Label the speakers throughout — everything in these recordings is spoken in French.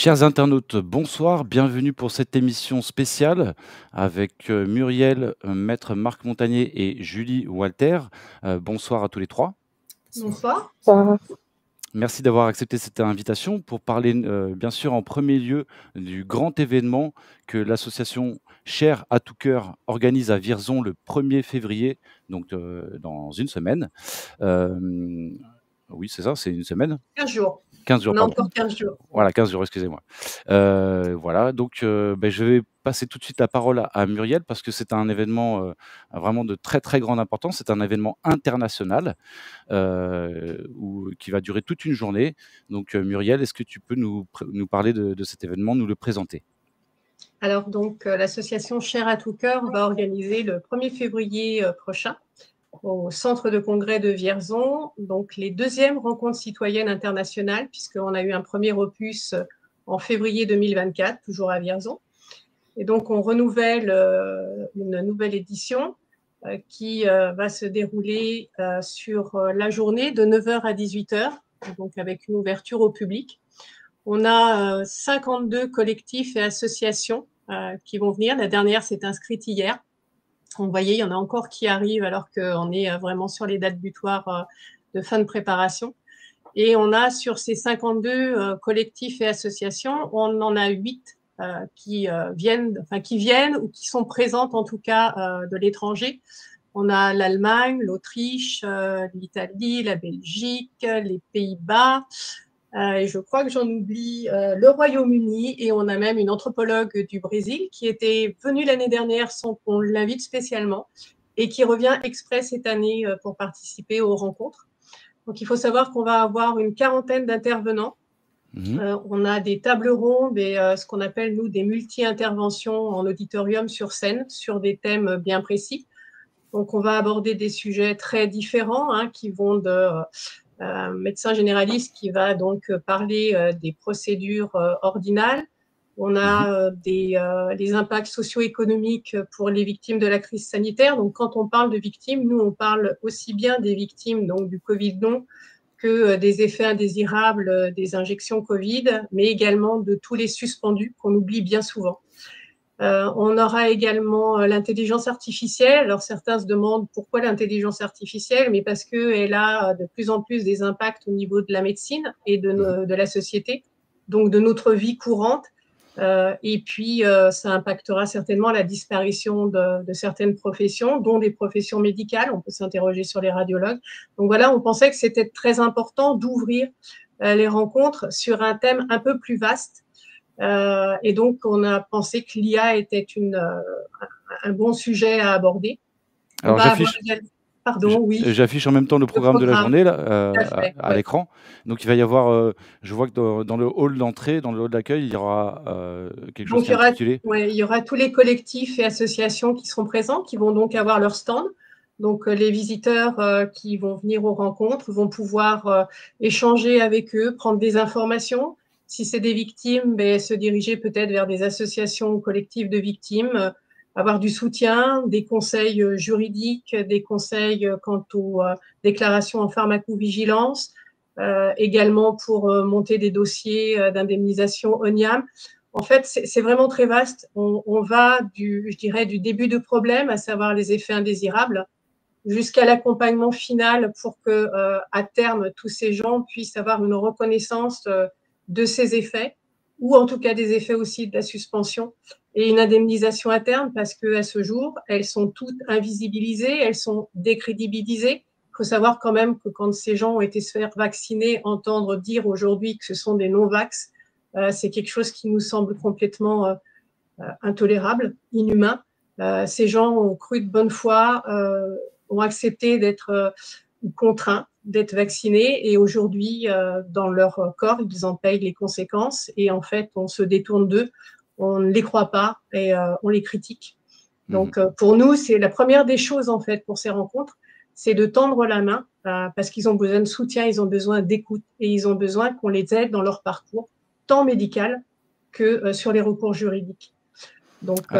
Speaker 1: Chers internautes, bonsoir, bienvenue pour cette émission spéciale avec Muriel, maître Marc Montagnier et Julie Walter. Bonsoir à tous les trois.
Speaker 2: Bonsoir.
Speaker 1: Merci d'avoir accepté cette invitation pour parler, bien sûr, en premier lieu du grand événement que l'association Chair à tout cœur organise à Vierzon le 1er février, donc dans une semaine. Oui, c'est ça, c'est une semaine.
Speaker 2: 15 jours.
Speaker 1: 15 jours,
Speaker 2: On a
Speaker 1: pardon.
Speaker 2: encore 15 jours.
Speaker 1: Voilà, 15 jours, excusez-moi. Voilà, donc je vais passer tout de suite la parole à Muriel parce que c'est un événement vraiment de très, très grande importance. C'est un événement international qui va durer toute une journée. Donc Muriel, est-ce que tu peux nous parler de cet événement, nous le présenter?
Speaker 2: Alors, donc, l'association Chair à tout cœur va organiser le 1er février prochain au centre de congrès de Vierzon, donc les deuxièmes rencontres citoyennes internationales, puisqu'on a eu un premier opus en février 2024, toujours à Vierzon. Et donc, on renouvelle une nouvelle édition qui va se dérouler sur la journée de 9h à 18h, donc avec une ouverture au public. On a 52 collectifs et associations qui vont venir. La dernière s'est inscrite hier. Vous voyez, il y en a encore qui arrivent alors qu'on est vraiment sur les dates butoirs de fin de préparation. Et on a sur ces 52 collectifs et associations, on en a 8 qui viennent ou qui sont présentes en tout cas de l'étranger. On a l'Allemagne, l'Autriche, l'Italie, la Belgique, les Pays-Bas, et je crois que j'en oublie, le Royaume-Uni, et on a même une anthropologue du Brésil qui était venue l'année dernière sans qu'on l'invite spécialement et qui revient exprès cette année pour participer aux rencontres. Donc il faut savoir qu'on va avoir une quarantaine d'intervenants. On a des tables rondes et ce qu'on appelle nous des multi-interventions en auditorium sur scène sur des thèmes bien précis. Donc on va aborder des sujets très différents qui vont de médecin généraliste qui va donc parler des procédures ordinales. On a les impacts socio-économiques pour les victimes de la crise sanitaire. Donc, quand on parle de victimes, nous, on parle aussi bien des victimes donc, du Covid long que des effets indésirables des injections Covid, mais également de tous les suspendus qu'on oublie bien souvent. On aura également l'intelligence artificielle. Alors, certains se demandent pourquoi l'intelligence artificielle, mais parce qu'elle a de plus en plus des impacts au niveau de la médecine et de la société, donc de notre vie courante. Et puis, ça impactera certainement la disparition de certaines professions, dont des professions médicales. On peut s'interroger sur les radiologues. Donc voilà, on pensait que c'était très important d'ouvrir les rencontres sur un thème un peu plus vaste. Et donc, on a pensé que l'IA était un bon sujet à aborder.
Speaker 1: Alors j'affiche en même temps le programme de la journée là, à l'écran. Donc il va y avoir, je vois que dans le hall d'entrée, dans le hall d'accueil, il y aura quelque chose qui est intitulé.
Speaker 2: Il y aura tous les collectifs et associations qui seront présents, qui vont donc avoir leur stand. Donc les visiteurs qui vont venir aux rencontres vont pouvoir échanger avec eux, prendre des informations. Si c'est des victimes, se diriger peut-être vers des associations ou collectifs de victimes, avoir du soutien, des conseils juridiques, des conseils quant aux déclarations en pharmacovigilance, également pour monter des dossiers d'indemnisation ONIAM. En fait, c'est vraiment très vaste. On va je dirais, du début de problème, à savoir les effets indésirables, jusqu'à l'accompagnement final pour que, à terme, tous ces gens puissent avoir une reconnaissance de ces effets, ou en tout cas des effets aussi de la suspension, et une indemnisation à terme, parce qu'à ce jour, elles sont toutes invisibilisées, elles sont décrédibilisées. Il faut savoir quand même que quand ces gens ont été se faire vacciner, entendre dire aujourd'hui que ce sont des non-vax, c'est quelque chose qui nous semble complètement intolérable, inhumain. Ces gens ont cru de bonne foi, ont accepté d'être contraints d'être vaccinés, et aujourd'hui, dans leur corps, ils en payent les conséquences, et en fait, on se détourne d'eux, on ne les croit pas, et on les critique. Donc, pour nous, c'est la première des choses, en fait, pour ces rencontres, c'est de tendre la main, parce qu'ils ont besoin de soutien, ils ont besoin d'écoute, et ils ont besoin qu'on les aide dans leur parcours, tant médical que sur les recours juridiques. Donc,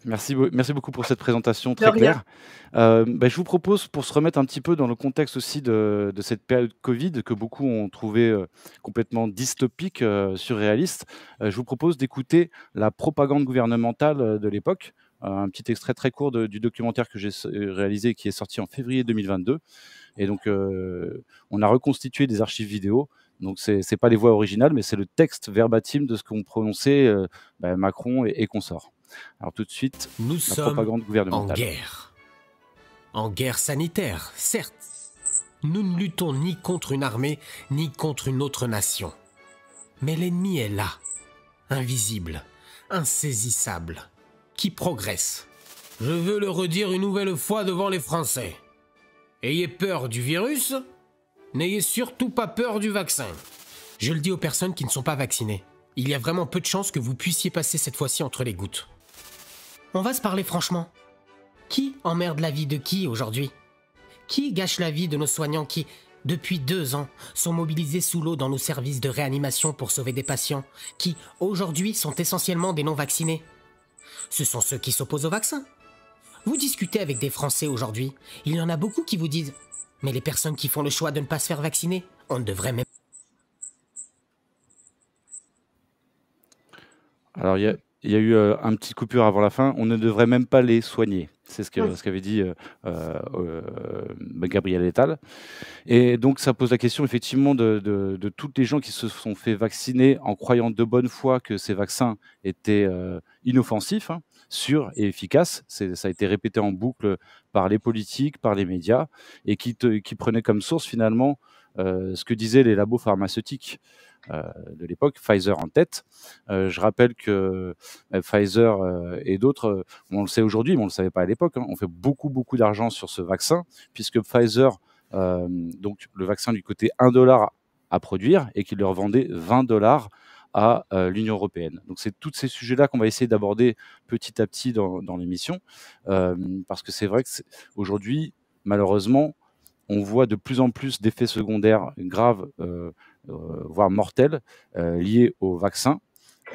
Speaker 1: Merci beaucoup pour cette présentation
Speaker 2: De
Speaker 1: très
Speaker 2: rien.
Speaker 1: claire. Je vous propose, pour se remettre un petit peu dans le contexte aussi de cette période Covid que beaucoup ont trouvé, complètement dystopique, surréaliste, je vous propose d'écouter la propagande gouvernementale, de l'époque. Un petit extrait très court du documentaire que j'ai réalisé, qui est sorti en février 2022. Et donc, on a reconstitué des archives vidéo. Donc c'est pas les voix originales, mais c'est le texte verbatim de ce qu'ont prononcé, Macron et consorts. Alors tout de suite,
Speaker 3: Nous
Speaker 1: la
Speaker 3: sommes
Speaker 1: propagande
Speaker 3: en
Speaker 1: gouvernementale.
Speaker 3: guerre. En guerre sanitaire, certes. Nous ne luttons ni contre une armée, ni contre une autre nation. Mais l'ennemi est là, invisible, insaisissable, qui progresse. Je veux le redire une nouvelle fois devant les Français. Ayez peur du virus, n'ayez surtout pas peur du vaccin. Je le dis aux personnes qui ne sont pas vaccinées. Il y a vraiment peu de chances que vous puissiez passer cette fois-ci entre les gouttes. On va se parler franchement. Qui emmerde la vie de qui aujourd'hui? Qui gâche la vie de nos soignants qui, depuis 2 ans, sont mobilisés sous l'eau dans nos services de réanimation pour sauver des patients, qui, aujourd'hui, sont essentiellement des non-vaccinés? Ce sont ceux qui s'opposent au vaccin. Vous discutez avec des Français aujourd'hui, il y en a beaucoup qui vous disent « Mais les personnes qui font le choix de ne pas se faire vacciner, on ne devrait même..."
Speaker 1: Alors il y a eu, un petit coupure avant la fin. On ne devrait même pas les soigner. C'est
Speaker 2: Mmh.
Speaker 1: ce qu'avait dit, Gabriel Attal. Et donc ça pose la question effectivement de toutes les gens qui se sont fait vacciner en croyant de bonne foi que ces vaccins étaient, inoffensifs, hein, sûrs et efficaces. Ça a été répété en boucle par les politiques, par les médias, et qui prenaient comme source finalement, ce que disaient les labos pharmaceutiques, de l'époque, Pfizer en tête. Je rappelle que, Pfizer, et d'autres, on le sait aujourd'hui, mais on ne le savait pas à l'époque, hein, ont fait beaucoup, beaucoup d'argent sur ce vaccin, puisque Pfizer, donc le vaccin lui coûtait 1 $ à produire et qu'il leur vendait 20 $ à l'Union européenne. Donc c'est tous ces sujets-là qu'on va essayer d'aborder petit à petit dans l'émission, parce que c'est vrai que aujourd'hui, malheureusement, on voit de plus en plus d'effets secondaires graves, voire mortels, liés au vaccin.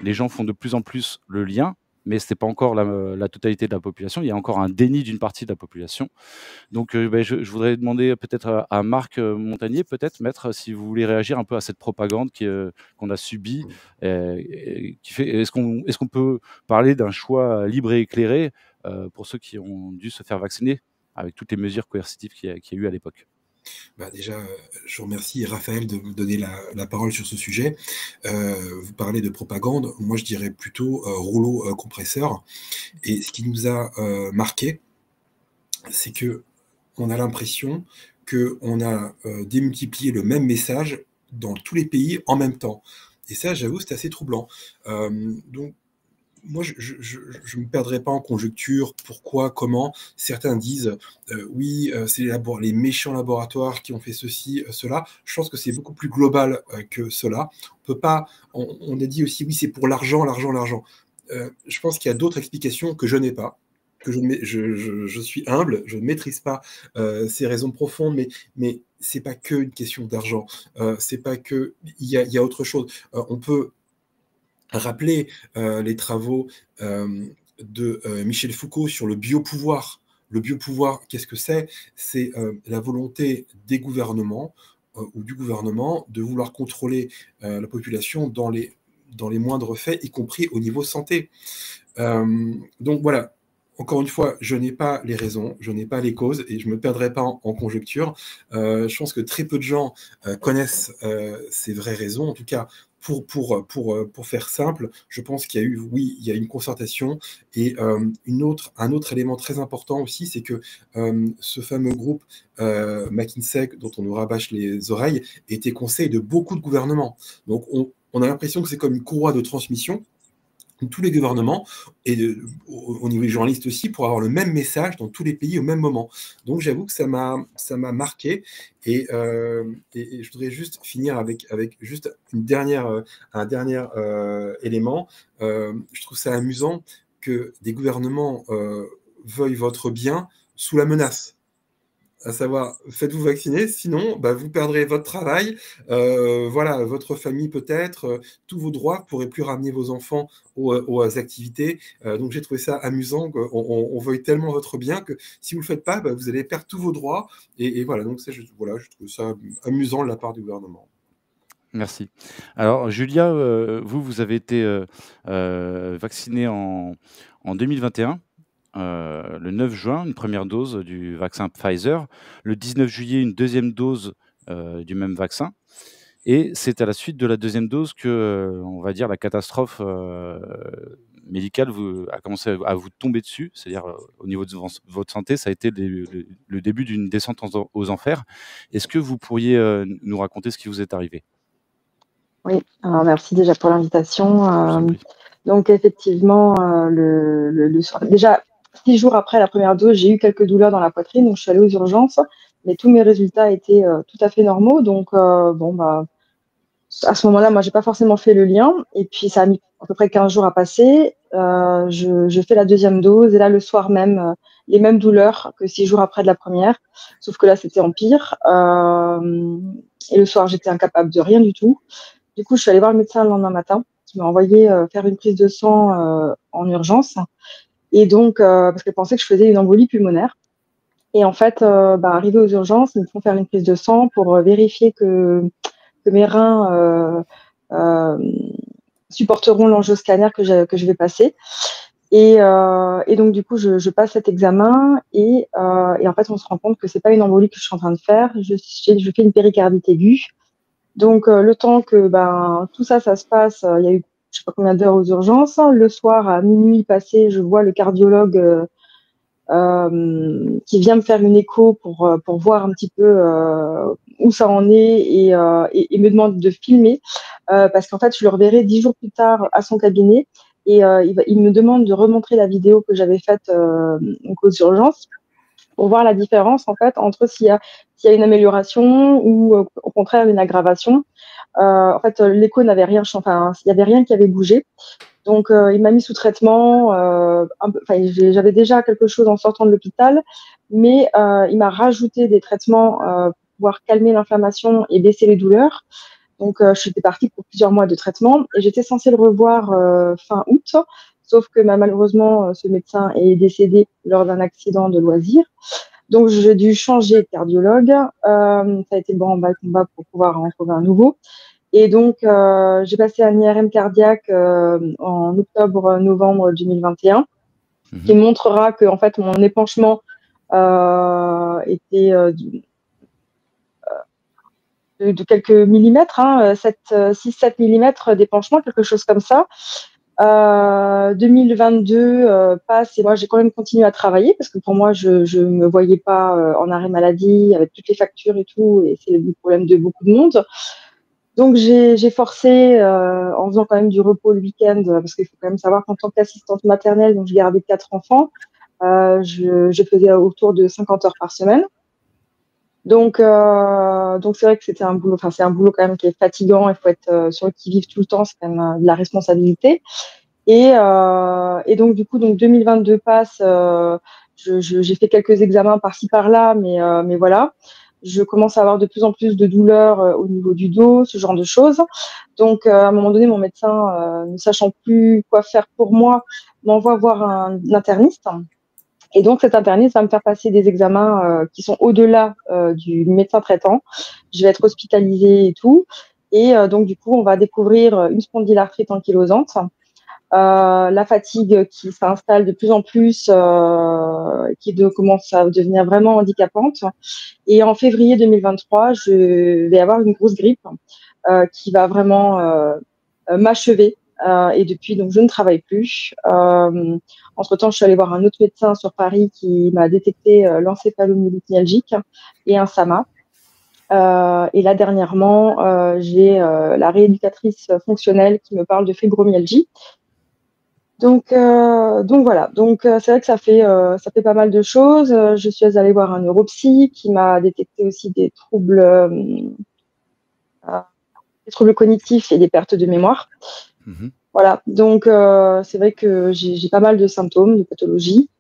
Speaker 1: Les gens font de plus en plus le lien, mais ce n'est pas encore la totalité de la population. Il y a encore un déni d'une partie de la population. Donc, je voudrais demander peut-être à Marc, Montagnier, peut-être, maître, si vous voulez réagir un peu à cette propagande qu'on a subie, et qui fait est-ce qu'on peut parler d'un choix libre et éclairé, pour ceux qui ont dû se faire vacciner avec toutes les mesures coercitives qu'il y a eu à l'époque?
Speaker 4: Déjà, je remercie Raphaël de me donner la parole sur ce sujet. Vous parlez de propagande, moi je dirais plutôt rouleau compresseur. Et ce qui nous a marqué, c'est que on a l'impression qu'on a démultiplié le même message dans tous les pays en même temps. Et ça, j'avoue, c'est assez troublant. Donc, moi, je me perdrai pas en conjecture, pourquoi, comment. Certains disent, oui, c'est les méchants laboratoires qui ont fait ceci, cela. Je pense que c'est beaucoup plus global que cela. On peut pas, on a dit aussi, oui, c'est pour l'argent, l'argent, l'argent. Je pense qu'il y a d'autres explications que je n'ai pas, que je suis humble, je ne maîtrise pas ces raisons profondes, mais c'est pas que une question d'argent. C'est pas que, il y a autre chose. On peut rappeler les travaux de Michel Foucault sur le biopouvoir. Le biopouvoir, qu'est-ce que c'est? C'est la volonté des gouvernements ou du gouvernement de vouloir contrôler la population dans les moindres faits, y compris au niveau santé. Donc voilà, encore une fois, je n'ai pas les raisons, je n'ai pas les causes et je ne me perdrai pas en conjecture. Je pense que très peu de gens connaissent ces vraies raisons. En tout cas, pour faire simple, je pense qu'il y a eu, oui, il y a une concertation et un autre élément très important aussi, c'est que ce fameux groupe McKinsey, dont on nous rabâche les oreilles, était conseil de beaucoup de gouvernements. Donc on a l'impression que c'est comme une courroie de transmission tous les gouvernements et au niveau des journalistes aussi pour avoir le même message dans tous les pays au même moment. Donc j'avoue que ça m'a marqué et je voudrais juste finir avec juste un dernier élément. Je trouve ça amusant que des gouvernements veuillent votre bien sous la menace. à savoir, faites-vous vacciner, sinon vous perdrez votre travail, voilà, votre famille peut-être, tous vos droits, vous ne pourrez plus ramener vos enfants aux activités. Donc j'ai trouvé ça amusant, on veuille tellement votre bien que si vous ne le faites pas, vous allez perdre tous vos droits. Et voilà, donc ça, je trouve ça amusant de la part du gouvernement.
Speaker 1: Merci. Alors Julia, vous avez été vaccinée en 2021. Le 9 juin, une première dose du vaccin Pfizer. Le 19 juillet, une deuxième dose du même vaccin. Et c'est à la suite de la deuxième dose que, on va dire, la catastrophe médicale a commencé à vous tomber dessus. C'est-à-dire, au niveau de votre santé, ça a été le début d'une descente aux enfers. Est-ce que vous pourriez nous raconter ce qui vous est arrivé?
Speaker 5: Oui, alors merci déjà pour
Speaker 1: Je vous
Speaker 5: l'invitation.
Speaker 1: en prie.
Speaker 5: Donc effectivement, le soir, déjà 6 jours après la première dose, j'ai eu quelques douleurs dans la poitrine, donc je suis allée aux urgences, mais tous mes résultats étaient tout à fait normaux. Donc à ce moment-là, moi, j'ai pas forcément fait le lien. Et puis ça a mis à peu près 15 jours à passer. Je fais la deuxième dose et là, le soir même, les mêmes douleurs que 6 jours après de la première, sauf que là, c'était en pire. Et le soir, j'étais incapable de rien du tout. Du coup, je suis allée voir le médecin le lendemain matin, qui m'a envoyé faire une prise de sang en urgence. Et donc, parce qu'elle pensait que je faisais une embolie pulmonaire. Et en fait, arrivé aux urgences, ils me font faire une prise de sang pour vérifier que mes reins supporteront l'angioscanner que je vais passer. Et donc, du coup, je passe cet examen et en fait, on se rend compte que c'est pas une embolie que je suis en train de faire. Je fais une péricardite aiguë. Donc, le temps que tout ça se passe, il y a eu je sais pas combien d'heures aux urgences. Le soir, à minuit passé, je vois le cardiologue qui vient me faire une écho pour voir un petit peu où ça en est et me demande de filmer parce qu'en fait, je le reverrai 10 jours plus tard à son cabinet et il me demande de remontrer la vidéo que j'avais faite aux urgences pour voir la différence en fait entre s'il y a une amélioration ou au contraire une aggravation. En fait, l'écho n'avait rien, enfin, il n'y avait rien qui avait bougé. Donc, il m'a mis sous traitement. J'avais déjà quelque chose en sortant de l'hôpital, mais il m'a rajouté des traitements pour pouvoir calmer l'inflammation et baisser les douleurs. Donc, j'étais partie pour plusieurs mois de traitement et j'étais censée le revoir fin août. Sauf que malheureusement, ce médecin est décédé lors d'un accident de loisir. Donc, j'ai dû changer de cardiologue. Ça a été le branle-bas de combat pour pouvoir en trouver un nouveau. Et donc, j'ai passé un IRM cardiaque en octobre-novembre 2021, qui montrera que en fait mon épanchement était de quelques millimètres, 6-7 millimètres d'épanchement, quelque chose comme ça. 2022 passe et moi j'ai quand même continué à travailler parce que pour moi je me voyais pas en arrêt maladie avec toutes les factures et tout, et c'est le problème de beaucoup de monde. Donc j'ai forcé en faisant quand même du repos le week-end parce qu'il faut quand même savoir qu'en tant qu'assistante maternelle, donc je gardais 4 enfants, je faisais autour de 50 heures par semaine. Donc c'est vrai que c'était un boulot, enfin c'est un boulot quand même qui est fatigant, il faut être sur le qui-vive tout le temps, c'est quand même de la responsabilité. Et donc du coup 2022 passe, j'ai fait quelques examens par-ci par-là, mais voilà. Je commence à avoir de plus en plus de douleurs au niveau du dos, ce genre de choses. Donc, à un moment donné, mon médecin, ne sachant plus quoi faire pour moi, m'envoie voir un interniste. Et donc, cet interniste va me faire passer des examens qui sont au-delà du médecin traitant. Je vais être hospitalisée et tout. Et donc, du coup, on va découvrir une spondylarthrite ankylosante. La fatigue qui s'installe de plus en plus, commence à devenir vraiment handicapante. Et en février 2023, je vais avoir une grosse grippe qui va vraiment m'achever. Et depuis, donc, je ne travaille plus. Entre-temps, je suis allée voir un autre médecin sur Paris qui m'a détecté l'encéphalomyalgique et un SMA. Et là, dernièrement, j'ai la rééducatrice fonctionnelle qui me parle de fibromyalgie. Donc voilà. Donc c'est vrai que ça fait pas mal de choses. Je suis allée voir un neuropsy qui m'a détecté aussi des troubles cognitifs et des pertes de mémoire. Voilà. Donc c'est vrai que j'ai pas mal de symptômes, de pathologies.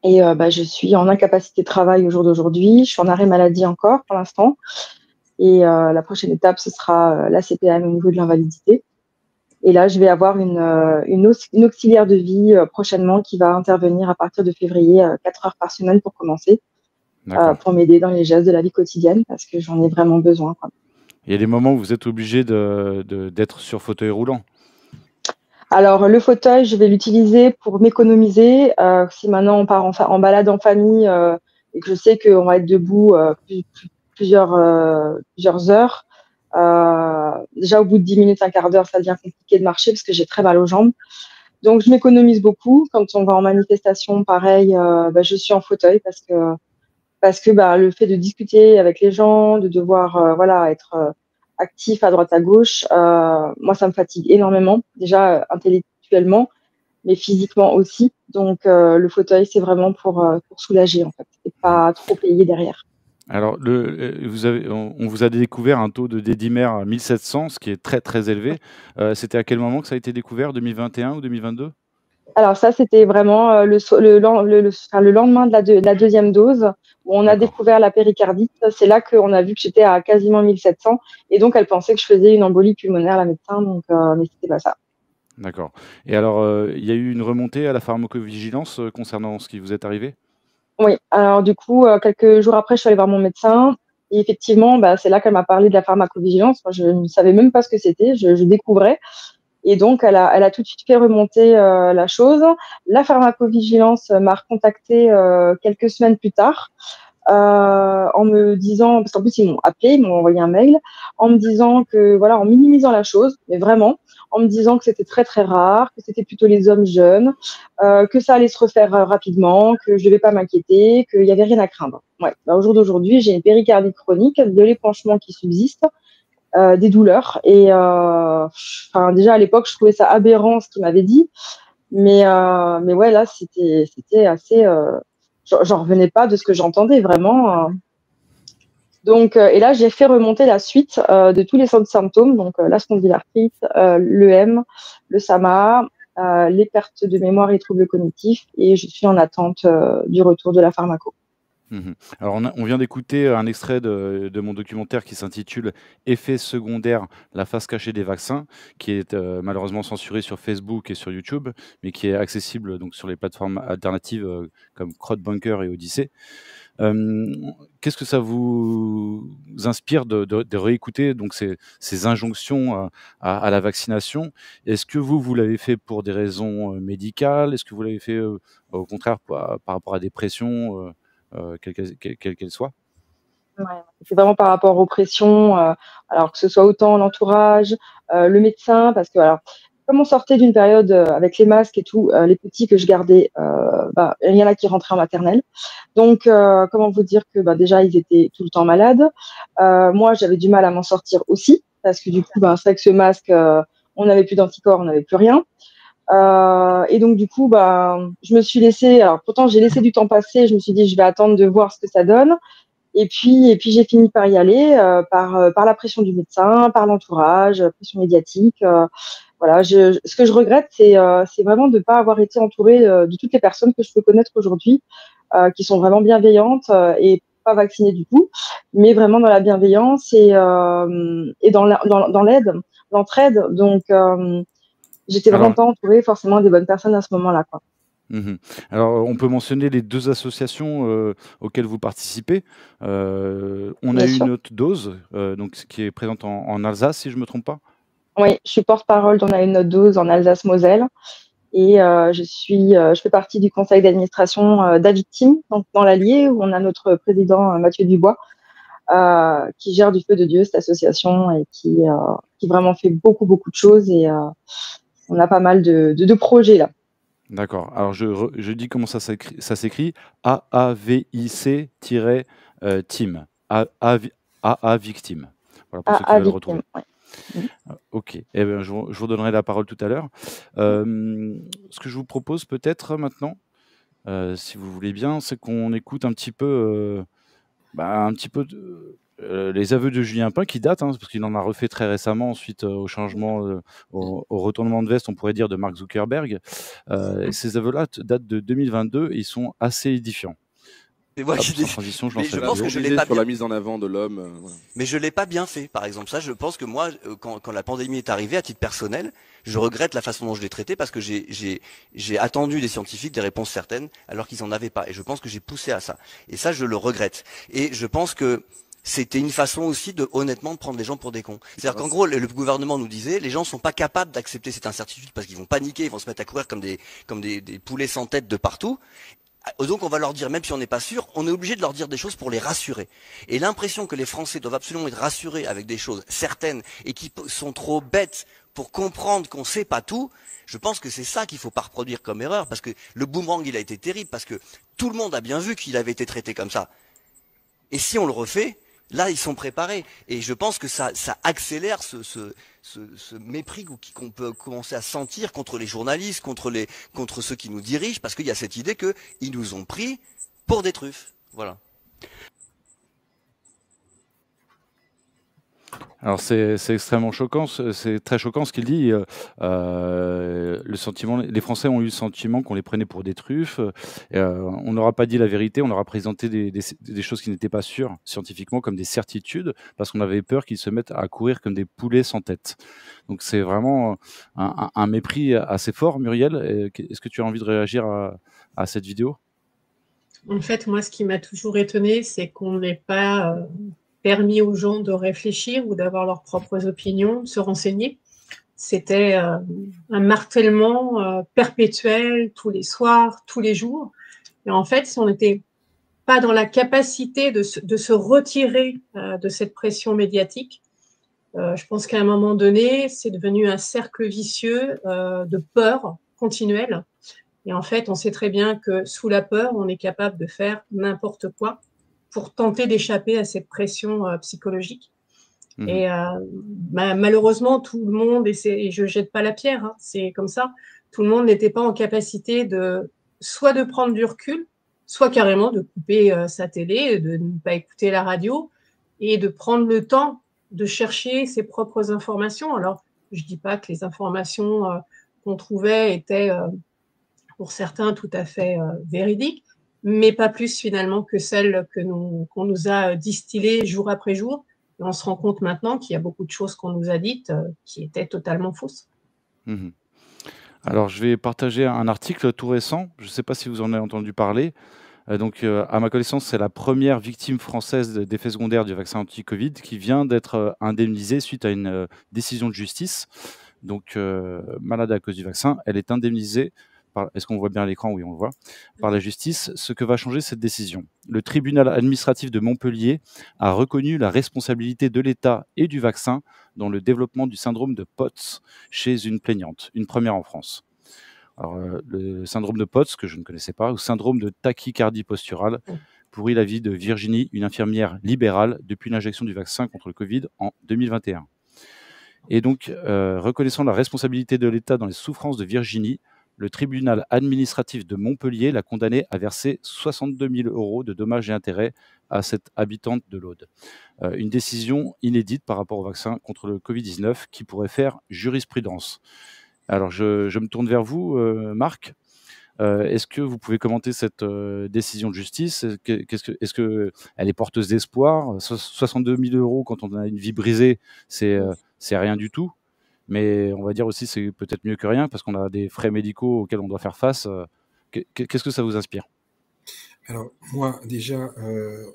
Speaker 5: Et je suis en incapacité de travail au jour d'aujourd'hui. Je suis en arrêt maladie encore pour l'instant. Et la prochaine étape, ce sera la CPM au niveau de l'invalidité. Et là, je vais avoir une auxiliaire de vie prochainement qui va intervenir à partir de février, 4 heures par semaine pour commencer, pour m'aider dans les gestes de la vie quotidienne parce que j'en ai vraiment besoin, quoi.
Speaker 1: Il y a des moments où vous êtes obligé d'être sur fauteuil roulant?
Speaker 5: Alors, le fauteuil, je vais l'utiliser pour m'économiser. Si maintenant on part en balade en famille et que je sais qu'on va être debout plusieurs heures, déjà au bout de 10 minutes, un quart d'heure, ça devient compliqué de marcher parce que j'ai très mal aux jambes. Donc, je m'économise beaucoup. Quand on va en manifestation, pareil, je suis en fauteuil parce que le fait de discuter avec les gens, de devoir être actif à droite à gauche, moi ça me fatigue énormément, déjà intellectuellement, mais physiquement aussi. Donc le fauteuil c'est vraiment pour soulager en fait, et pas trop payer derrière.
Speaker 1: Alors, on vous a découvert un taux de dédimère à 1700, ce qui est très très élevé. C'était à quel moment que ça a été découvert? 2021 ou 2022?
Speaker 5: Alors ça, c'était vraiment le lendemain de la deuxième dose où on a découvert la péricardite. C'est là qu'on a vu que j'étais à quasiment 1700 et donc elle pensait que je faisais une embolie pulmonaire, la médecin, donc mais c'était pas ça.
Speaker 1: D'accord. Et alors, il y a eu une remontée à la pharmacovigilance concernant ce qui vous est arrivé?
Speaker 5: Oui, alors du coup, quelques jours après, je suis allée voir mon médecin et effectivement, c'est là qu'elle m'a parlé de la pharmacovigilance. Moi, je ne savais même pas ce que c'était, je découvrais. Et donc, elle a tout de suite fait remonter la chose. La pharmacovigilance m'a recontactée quelques semaines plus tard en me disant, parce qu'en plus, ils m'ont appelé, ils m'ont envoyé un mail, en me disant que, voilà, en minimisant la chose, mais vraiment, en me disant que c'était très, très rare, que c'était plutôt les hommes jeunes, que ça allait se refaire rapidement, que je devais pas m'inquiéter, qu'il y avait rien à craindre. Ouais. Au jour d'aujourd'hui, j'ai une péricardite chronique, de l'épanchement qui subsiste, des douleurs. Et déjà à l'époque, je trouvais ça aberrant ce qu'il m'avait dit, mais ouais, là, c'était assez. J'en revenais pas de ce que j'entendais vraiment. Donc, et là, j'ai fait remonter la suite de tous les symptômes, donc la spondylarthrite, l'EM, le SAMA, les pertes de mémoire et troubles cognitifs, et je suis en attente du retour de la pharmaco.
Speaker 1: Alors, on vient d'écouter un extrait de mon documentaire qui s'intitule Effets secondaires, la face cachée des vaccins, qui est malheureusement censuré sur Facebook et sur YouTube, mais qui est accessible donc sur les plateformes alternatives comme CrowdBunker et Odyssey. Qu'est-ce que ça vous inspire de réécouter donc ces injonctions à la vaccination? Est-ce que vous l'avez fait pour des raisons médicales? Est-ce que vous l'avez fait au contraire par rapport à des pressions quelles qu'elles soient?
Speaker 5: Ouais, c'est vraiment par rapport aux pressions, alors que ce soit autant l'entourage, le médecin, parce que alors, comme on sortait d'une période avec les masques et tout, les petits que je gardais, il y en a qui rentraient en maternelle. Donc, comment vous dire que déjà ils étaient tout le temps malades. Moi, j'avais du mal à m'en sortir aussi, parce que du coup, c'est vrai que ce masque, on n'avait plus d'anticorps, on n'avait plus rien. Et donc du coup, je me suis laissée. Alors pourtant, j'ai laissé du temps passer. Je me suis dit, je vais attendre de voir ce que ça donne. Et puis j'ai fini par y aller par la pression du médecin, par l'entourage, pression médiatique. Voilà, ce que je regrette, c'est vraiment de ne pas avoir été entourée de toutes les personnes que je peux connaître aujourd'hui, qui sont vraiment bienveillantes et pas vaccinées du tout, mais vraiment dans la bienveillance et dans l'aide, l'entraide. Donc, j'étais vraiment
Speaker 1: Alors
Speaker 5: pas entourée forcément des bonnes personnes à ce moment-là, quoi.
Speaker 1: Alors, on peut mentionner les 2 associations auxquelles vous participez. On a
Speaker 5: Bien
Speaker 1: eu
Speaker 5: sûr.
Speaker 1: notre dose, donc qui est présente en Alsace, si je ne me trompe pas?
Speaker 5: Oui, je suis porte-parole d'On a une note dose en Alsace-Moselle. Et je fais partie du conseil d'administration d'Avictime, donc dans l'Allier, où on a notre président Mathieu Dubois, qui gère du feu de Dieu cette association et qui vraiment fait beaucoup, beaucoup de choses. Et on a pas mal de projets là.
Speaker 1: D'accord. Alors je dis comment ça s'écrit. AAVIC team. AA victime. Voilà pour ceux qui veulent
Speaker 5: Avictime,
Speaker 1: retrouver.
Speaker 5: ouais.
Speaker 1: OK. Eh bien, je vous donnerai la parole tout à l'heure. Ce que je vous propose peut-être maintenant, si vous voulez bien, c'est qu'on écoute un petit peu les aveux de Julien Pin qui datent, parce qu'il en a refait très récemment suite au changement, au retournement de veste, on pourrait dire, de Mark Zuckerberg. Ces aveux-là datent de 2022 et ils sont assez édifiants.
Speaker 6: Mais moi,
Speaker 1: Sans transition, je lance
Speaker 6: je
Speaker 1: la
Speaker 6: pense que
Speaker 1: vidéo.
Speaker 6: je l'ai pas
Speaker 7: sur
Speaker 6: bien.
Speaker 7: la mise en avant de l'homme. Voilà.
Speaker 6: Mais je l'ai pas bien fait, par exemple. Ça, je pense que moi, quand la pandémie est arrivée, à titre personnel, je regrette la façon dont je l'ai traité parce que j'ai attendu des scientifiques des réponses certaines alors qu'ils en avaient pas. Et je pense que j'ai poussé à ça. Et ça, je le regrette. Et je pense que c'était une façon aussi honnêtement de prendre les gens pour des cons. C'est-à-dire qu'en gros, le gouvernement nous disait, les gens sont pas capables d'accepter cette incertitude parce qu'ils vont paniquer, ils vont se mettre à courir comme des poulets sans tête de partout. Donc on va leur dire, même si on n'est pas sûr, on est obligé de leur dire des choses pour les rassurer. Et l'impression que les Français doivent absolument être rassurés avec des choses certaines et qui sont trop bêtes pour comprendre qu'on sait pas tout, je pense que c'est ça qu'il faut pas reproduire comme erreur, parce que le boomerang, il a été terrible, parce que tout le monde a bien vu qu'il avait été traité comme ça. Et si on le refait, là, ils sont préparés. Et je pense que ça accélère ce mépris qu'on peut commencer à sentir contre les journalistes, contre ceux qui nous dirigent, parce qu'il y a cette idée qu'ils nous ont pris pour des truffes. Voilà.
Speaker 1: Alors c'est extrêmement choquant, c'est très choquant ce qu'il dit. Le sentiment, les Français ont eu le sentiment qu'on les prenait pour des truffes. On n'aura pas dit la vérité, on leur a présenté des choses qui n'étaient pas sûres scientifiquement, comme des certitudes, parce qu'on avait peur qu'ils se mettent à courir comme des poulets sans tête. Donc c'est vraiment un mépris assez fort. Muriel, est-ce que tu as envie de réagir à cette vidéo?
Speaker 2: En fait, moi, ce qui m'a toujours étonnée, c'est qu'on n'ait pas permis aux gens de réfléchir ou d'avoir leurs propres opinions, de se renseigner. C'était un martèlement perpétuel, tous les soirs, tous les jours. Et en fait, si on n'était pas dans la capacité de se retirer de cette pression médiatique, je pense qu'à un moment donné, c'est devenu un cercle vicieux de peur continuelle. Et en fait, on sait très bien que sous la peur, on est capable de faire n'importe quoi pour tenter d'échapper à cette pression psychologique. Mmh. Et malheureusement, tout le monde, et je ne jette pas la pierre, c'est comme ça, tout le monde n'était pas en capacité soit de prendre du recul, soit carrément de couper sa télé, de ne pas écouter la radio, et de prendre le temps de chercher ses propres informations. Alors, je ne dis pas que les informations qu'on trouvait étaient, pour certains, tout à fait véridiques, mais pas plus finalement que celles qu'on nous a distillées jour après jour. Et on se rend compte maintenant qu'il y a beaucoup de choses qu'on nous a dites qui étaient totalement fausses.
Speaker 1: Mmh. Alors, je vais partager un article tout récent. Je ne sais pas si vous en avez entendu parler. Donc, à ma connaissance, c'est la première victime française d'effets secondaires du vaccin anti-Covid qui vient d'être indemnisée suite à une décision de justice. Donc, malade à cause du vaccin, elle est indemnisée. Est-ce qu'on voit bien à l'écran? Oui, on le voit. Par la justice, ce que va changer cette décision. Le tribunal administratif de Montpellier a reconnu la responsabilité de l'État et du vaccin dans le développement du syndrome de POTS chez une plaignante, une première en France. Alors, le syndrome de POTS, que je ne connaissais pas, ou syndrome de tachycardie posturale, pourrit la vie de Virginie, une infirmière libérale, depuis l'injection du vaccin contre le Covid en 2021. Et donc, reconnaissant la responsabilité de l'État dans les souffrances de Virginie, le tribunal administratif de Montpellier l'a condamné à verser 62 000 € de dommages et intérêts à cette habitante de l'Aude. Une décision inédite par rapport au vaccin contre le Covid-19 qui pourrait faire jurisprudence. Alors, je me tourne vers vous, Marc. Est-ce que vous pouvez commenter cette décision de justice? Est-ce qu'elle est porteuse d'espoir? 62 000 € quand on a une vie brisée, c'est rien du tout. Mais on va dire aussi c'est peut-être mieux que rien parce qu'on a des frais médicaux auxquels on doit faire face. Qu'est-ce que ça vous inspire?
Speaker 4: Alors, moi, déjà,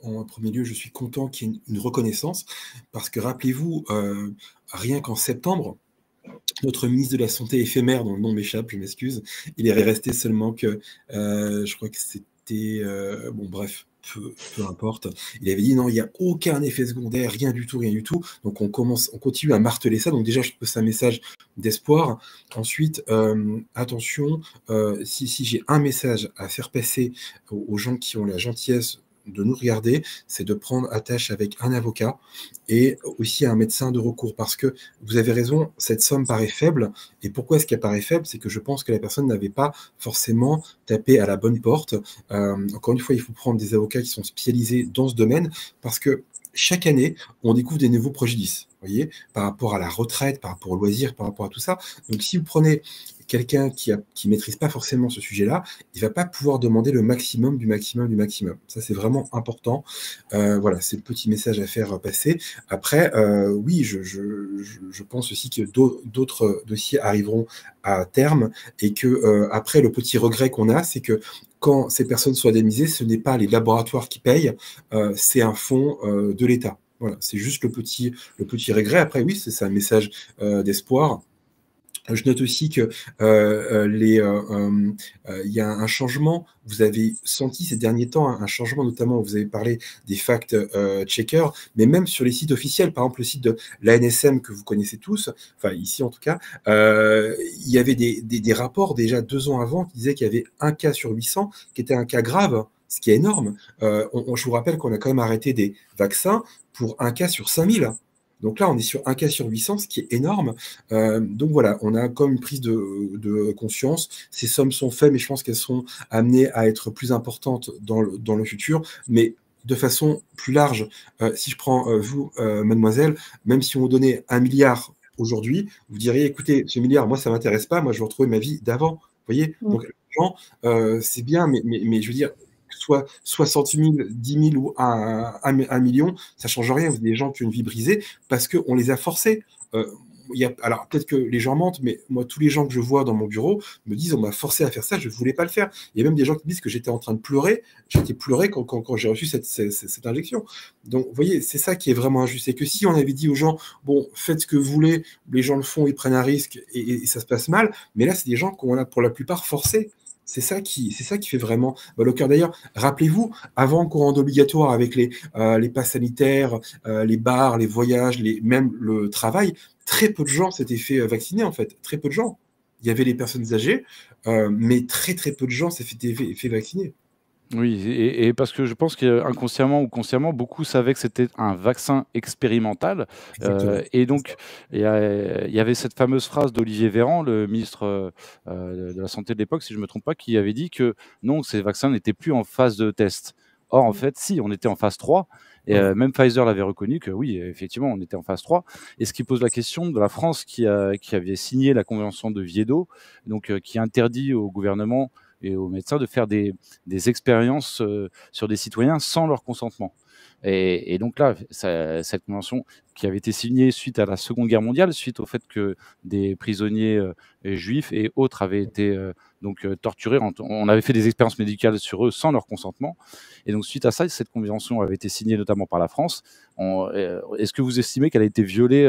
Speaker 4: en premier lieu, je suis content qu'il y ait une reconnaissance parce que, rappelez-vous, rien qu'en septembre, notre ministre de la Santé éphémère, dont le nom m'échappe, je m'excuse, il est resté seulement que, je crois que c'était, bon bref, peu importe, il avait dit non, il n'y a aucun effet secondaire, rien du tout, rien du tout. Donc on continue à marteler ça. Donc déjà, je trouve que c'est un message d'espoir. Ensuite, attention, si j'ai un message à faire passer aux gens qui ont la gentillesse de nous regarder, c'est de prendre attache avec un avocat et aussi un médecin de recours parce que vous avez raison, cette somme paraît faible. Et pourquoi est-ce qu'elle paraît faible? C'est que je pense que la personne n'avait pas forcément tapé à la bonne porte. Encore une fois, il faut prendre des avocats qui sont spécialisés dans ce domaine parce que chaque année, on découvre des nouveaux préjudices, vous voyez, par rapport à la retraite, par rapport au loisir, par rapport à tout ça. Donc, si vous prenez quelqu'un qui maîtrise pas forcément ce sujet-là, il va pas pouvoir demander le maximum du maximum du maximum. Ça, c'est vraiment important. Voilà, c'est le petit message à faire passer. Après, oui, je pense aussi que d'autres dossiers arriveront à terme et que après, le petit regret qu'on a, c'est que quand ces personnes sont indemnisées, ce n'est pas les laboratoires qui payent, c'est un fonds de l'État. Voilà, c'est juste le petit regret. Après, oui, c'est un message d'espoir. Je note aussi que il y a un changement. Vous avez senti ces derniers temps un changement, notamment, vous avez parlé des fact-checkers, mais même sur les sites officiels, par exemple le site de l'ANSM que vous connaissez tous, enfin ici en tout cas, il y avait des rapports déjà 2 ans avant qui disaient qu'il y avait 1 cas sur 800 qui était un cas grave, ce qui est énorme. Je vous rappelle qu'on a quand même arrêté des vaccins pour 1 cas sur 5000. Donc là, on est sur 1 cas sur 800, ce qui est énorme. Donc voilà, on a comme une prise de conscience. Ces sommes sont faibles, mais je pense qu'elles seront amenées à être plus importantes dans le futur. Mais de façon plus large, si je prends vous, mademoiselle, même si on vous donnait 1 milliard aujourd'hui, vous diriez, écoutez, ce milliard, moi, ça ne m'intéresse pas, moi, je veux retrouver ma vie d'avant. Vous voyez? Donc, l'argent, c'est bien, mais je veux dire, soit 60 000, 10 000 ou 1 million, ça ne change rien. Vous avez des gens qui ont une vie brisée parce qu'on les a forcés. Alors, peut-être que les gens mentent, mais moi, tous les gens que je vois dans mon bureau me disent on m'a forcé à faire ça, je ne voulais pas le faire. Il y a même des gens qui disent que j'étais en train de pleurer. J'étais pleuré quand j'ai reçu cette injection. Donc, vous voyez, c'est ça qui est vraiment injuste. C'est que si on avait dit aux gens bon, faites ce que vous voulez, les gens le font, ils prennent un risque et ça se passe mal, mais là, c'est des gens qu'on a pour la plupart forcés. C'est ça qui fait vraiment le cœur. D'ailleurs, rappelez-vous, avant qu'on rende obligatoire avec les passes sanitaires, les bars, les voyages, même le travail, très peu de gens s'étaient fait vacciner, en fait. Très peu de gens. Il y avait les personnes âgées, mais très, très peu de gens s'étaient fait vacciner.
Speaker 1: Oui, et parce que je pense qu'inconsciemment ou consciemment, beaucoup savaient que c'était un vaccin expérimental. Et donc, il y avait cette fameuse phrase d'Olivier Véran, le ministre de la Santé de l'époque, si je ne me trompe pas, qui avait dit que non, ces vaccins n'étaient plus en phase de test. Or, en fait, si, on était en phase 3. Et même Pfizer l'avait reconnu que oui, effectivement, on était en phase 3. Et ce qui pose la question de la France qui avait signé la convention de Viedo, donc qui interdit au gouvernement et aux médecins de faire des expériences sur des citoyens sans leur consentement. Et donc là, cette convention qui avait été signée suite à la Seconde Guerre mondiale, suite au fait que des prisonniers juifs et autres avaient été torturés. On avait fait des expériences médicales sur eux sans leur consentement. Et donc suite à ça, cette convention avait été signée notamment par la France. Est-ce que vous estimez qu'elle a été violée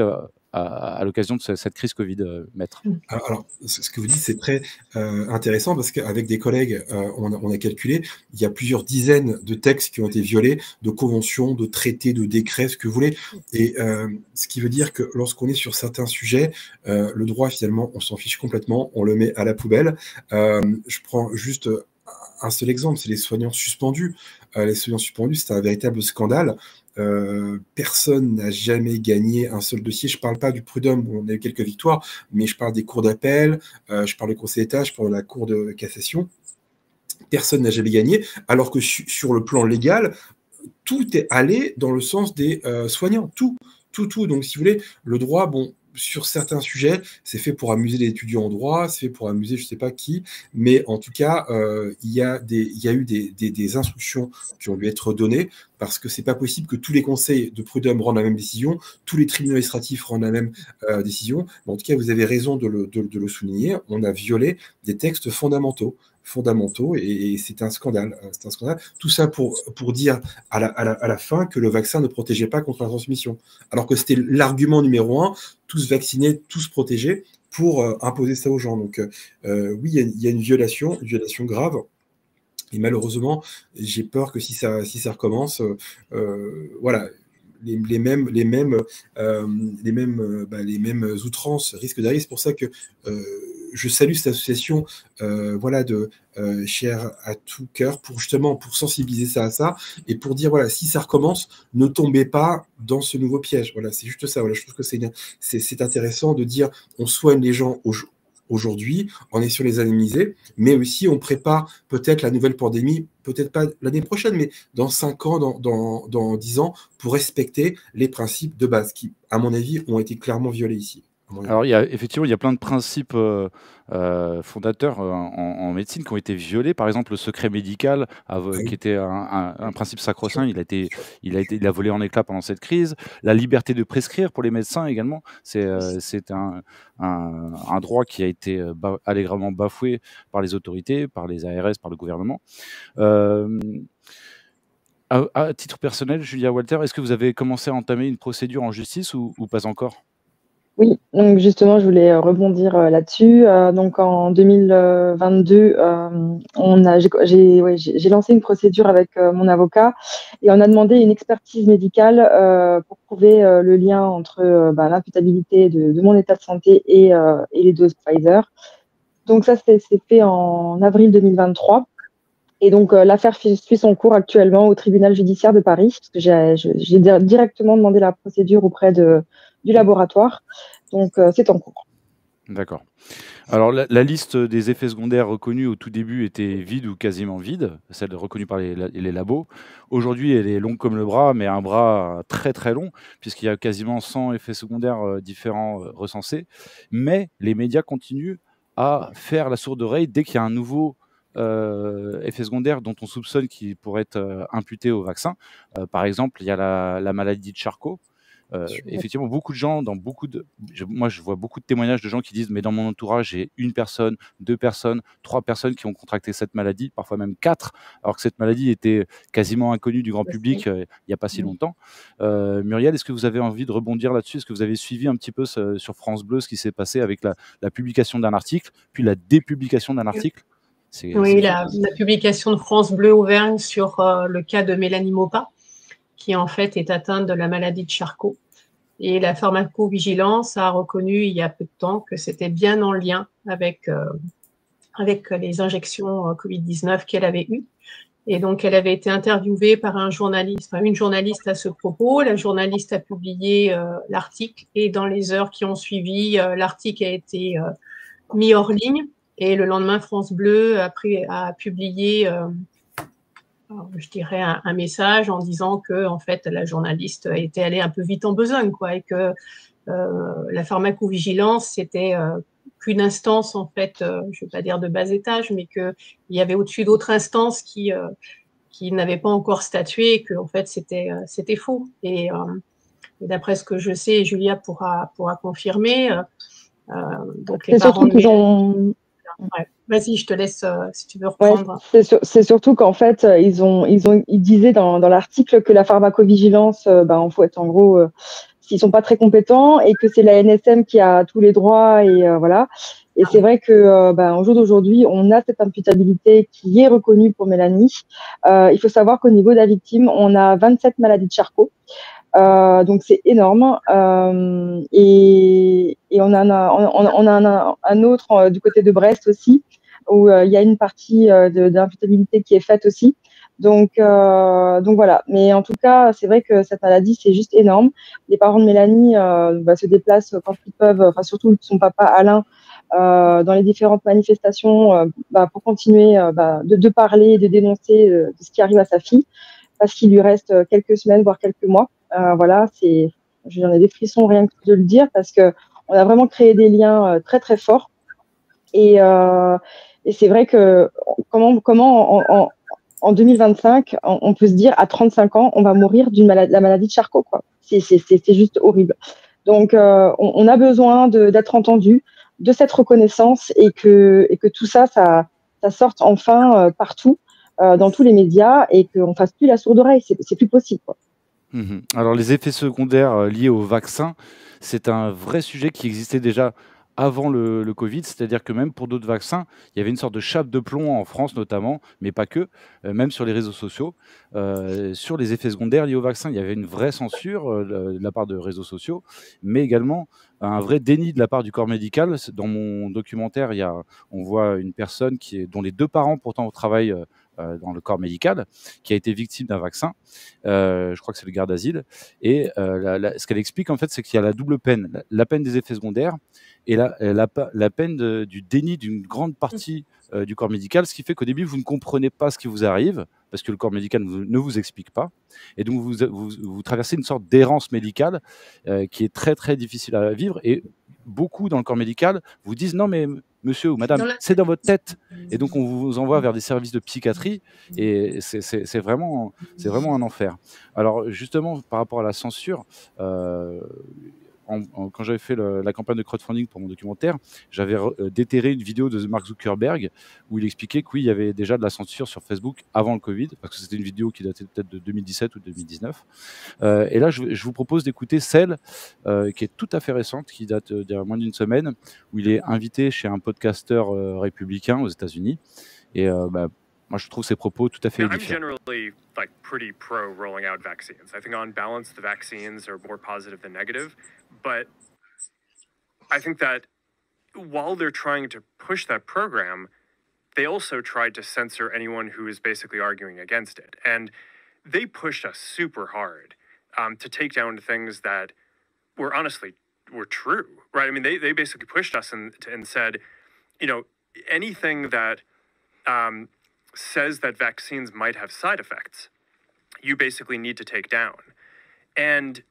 Speaker 1: à l'occasion de cette crise Covid, maître?
Speaker 4: Alors, ce que vous dites, c'est très intéressant parce qu'avec des collègues, on a calculé, il y a plusieurs dizaines de textes qui ont été violés, de conventions, de traités, de décrets, ce que vous voulez. Et ce qui veut dire que lorsqu'on est sur certains sujets, le droit, finalement, on s'en fiche complètement, on le met à la poubelle. Je prends juste un seul exemple, c'est les soignants suspendus. Les soignants suspendus, c'est un véritable scandale. Personne n'a jamais gagné un seul dossier. Je ne parle pas du prud'homme où on a eu quelques victoires, mais je parle des cours d'appel, je parle du Conseil d'État, je parle de la Cour de cassation. Personne n'a jamais gagné, alors que sur le plan légal, tout est allé dans le sens des soignants. Tout. Donc, si vous voulez, le droit, bon, sur certains sujets, c'est fait pour amuser les étudiants en droit, c'est fait pour amuser je ne sais pas qui, mais en tout cas, il y a eu des instructions qui ont dû être données, parce que c'est pas possible que tous les conseils de prud'homme rendent la même décision, tous les tribunaux administratifs rendent la même décision. Mais en tout cas, vous avez raison de le souligner, on a violé des textes fondamentaux et c'est un scandale. Tout ça pour dire à la fin que le vaccin ne protégeait pas contre la transmission. Alors que c'était l'argument numéro 1, tous vaccinés, tous protégés, pour imposer ça aux gens. Donc oui, il y a une violation grave. Et malheureusement, j'ai peur que si ça recommence, voilà, les mêmes outrances risquent d'arriver. C'est pour ça que je salue cette association de Cher à tout cœur pour sensibiliser à ça et pour dire voilà, si ça recommence, ne tombez pas dans ce nouveau piège. Voilà, c'est juste ça. Voilà, je trouve que c'est intéressant de dire on soigne les gens Aujourd'hui, on est sur les indemnisés, mais aussi on prépare peut-être la nouvelle pandémie, peut-être pas l'année prochaine, mais dans 5 ans, dans 10 ans, pour respecter les principes de base qui, à mon avis, ont été clairement violés ici.
Speaker 1: Alors, effectivement, il y a plein de principes fondateurs en médecine qui ont été violés. Par exemple, le secret médical, qui était un principe sacro-saint, il a volé en éclats pendant cette crise. La liberté de prescrire pour les médecins également, c'est un droit qui a été allègrement bafoué par les autorités, par les ARS, par le gouvernement. À titre personnel, Julia Walter, est-ce que vous avez commencé à entamer une procédure en justice ou pas encore ?
Speaker 5: Oui, donc justement, je voulais rebondir là-dessus. Donc en 2022, j'ai lancé une procédure avec mon avocat et on a demandé une expertise médicale pour prouver le lien entre l'imputabilité de mon état de santé et les doses Pfizer. Donc ça, c'est fait en avril 2023. Et donc l'affaire suit son cours actuellement au tribunal judiciaire de Paris, parce que j'ai directement demandé la procédure auprès du laboratoire. Donc, c'est en cours.
Speaker 1: D'accord. Alors, la liste des effets secondaires reconnus au tout début était vide ou quasiment vide, celle reconnue par les labos. Aujourd'hui, elle est longue comme le bras, mais un bras très très long, puisqu'il y a quasiment 100 effets secondaires différents recensés. Mais les médias continuent à faire la sourde oreille dès qu'il y a un nouveau effet secondaire dont on soupçonne qu'il pourrait être imputé au vaccin. Par exemple, il y a la maladie de Charcot. Effectivement, beaucoup de gens, moi je vois beaucoup de témoignages de gens qui disent mais dans mon entourage j'ai une personne, 2 personnes, 3 personnes qui ont contracté cette maladie, parfois même 4, alors que cette maladie était quasiment inconnue du grand public il n'y a pas si longtemps. Muriel, est-ce que vous avez envie de rebondir là-dessus? Est-ce que vous avez suivi un petit peu sur France Bleu ce qui s'est passé avec la publication d'un article, puis la dépublication d'un article?
Speaker 2: Oui, la publication de France Bleu Auvergne sur le cas de Mélanie Maupin, qui en fait est atteinte de la maladie de Charcot. Et la pharmacovigilance a reconnu il y a peu de temps que c'était bien en lien avec les injections Covid-19 qu'elle avait eues. Et donc, elle avait été interviewée par une journaliste à ce propos. La journaliste a publié l'article et dans les heures qui ont suivi, l'article a été mis hors ligne. Et le lendemain, France Bleu a publié je dirais un message en disant que en fait la journaliste était allée un peu vite en besogne, quoi, et que la pharmacovigilance c'était qu'une instance en fait, je ne vais pas dire de bas étage, mais qu'il y avait au-dessus d'autres instances qui n'avaient pas encore statué et que en fait c'était faux. Et d'après ce que je sais, et Julia pourra confirmer, donc les parents de Ouais. Vas-y, je te laisse si tu veux reprendre.
Speaker 5: Ouais, c'est surtout qu'en fait, ils disaient dans l'article que la pharmacovigilance, en fait, en gros, s'ils sont pas très compétents et que c'est la NSM qui a tous les droits et voilà. Et c'est vrai que au jour d'aujourd'hui, on a cette imputabilité qui est reconnue pour Mélanie. Il faut savoir qu'au niveau de la victime, on a 27 maladies de Charcot. Donc c'est énorme et on a un autre du côté de Brest aussi où il y a une partie d'imputabilité qui est faite aussi. Donc voilà. Mais en tout cas, c'est vrai que cette maladie c'est juste énorme. Les parents de Mélanie se déplacent quand ils peuvent, enfin surtout son papa Alain, dans les différentes manifestations pour continuer de parler, de dénoncer de ce qui arrive à sa fille, parce qu'il lui reste quelques semaines voire quelques mois. Voilà, j'en ai des frissons rien que de le dire parce que on a vraiment créé des liens très très forts et c'est vrai que comment en 2025 on peut se dire à 35 ans on va mourir la maladie de Charcot, quoi. C'est juste horrible. Donc on a besoin d'être entendu, de cette reconnaissance et que tout ça sorte enfin partout dans tous les médias et qu'on fasse plus la sourde oreille. C'est plus possible, quoi.
Speaker 1: Alors les effets secondaires liés au vaccin, c'est un vrai sujet qui existait déjà avant le Covid, c'est-à-dire que même pour d'autres vaccins, il y avait une sorte de chape de plomb en France notamment, mais pas que, même sur les réseaux sociaux, sur les effets secondaires liés au vaccin. Il y avait une vraie censure de la part de réseaux sociaux, mais également un vrai déni de la part du corps médical. Dans mon documentaire, on voit une personne dont les 2 parents pourtant travaillent dans le corps médical, qui a été victime d'un vaccin. Je crois que c'est le garde d'asile. Et ce qu'elle explique, en fait, c'est qu'il y a la double peine. La peine des effets secondaires et la peine du déni d'une grande partie du corps médical, ce qui fait qu'au début, vous ne comprenez pas ce qui vous arrive, parce que le corps médical ne vous explique pas. Et donc, vous traversez une sorte d'errance médicale qui est très, très difficile à vivre. Et beaucoup dans le corps médical vous disent « Non, mais monsieur ou madame, c'est dans votre tête ». Et donc, on vous envoie vers des services de psychiatrie et c'est vraiment un enfer. Alors, justement, par rapport à la censure, quand j'avais fait la campagne de crowdfunding pour mon documentaire, j'avais déterré une vidéo de Mark Zuckerberg où il expliquait que oui, il y avait déjà de la censure sur Facebook avant le Covid, parce que c'était une vidéo qui datait peut-être de 2017 ou 2019. Et là, je vous propose d'écouter celle qui est tout à fait récente, qui date d'il y a moins d'une semaine, où il est invité chez un podcasteur républicain aux États-Unis. Et moi, je trouve ses propos tout à fait édifiants.
Speaker 7: I'm generally pretty pro rolling out vaccines. I think on balance, the vaccines are more positive than negative. But I think that while they're trying to push that program, they also tried to censor anyone who is basically arguing against it. And they pushed us super hard to take down things that were true, right? I mean, they basically pushed us and said, anything that says that vaccines might have side effects, you basically need to take down. And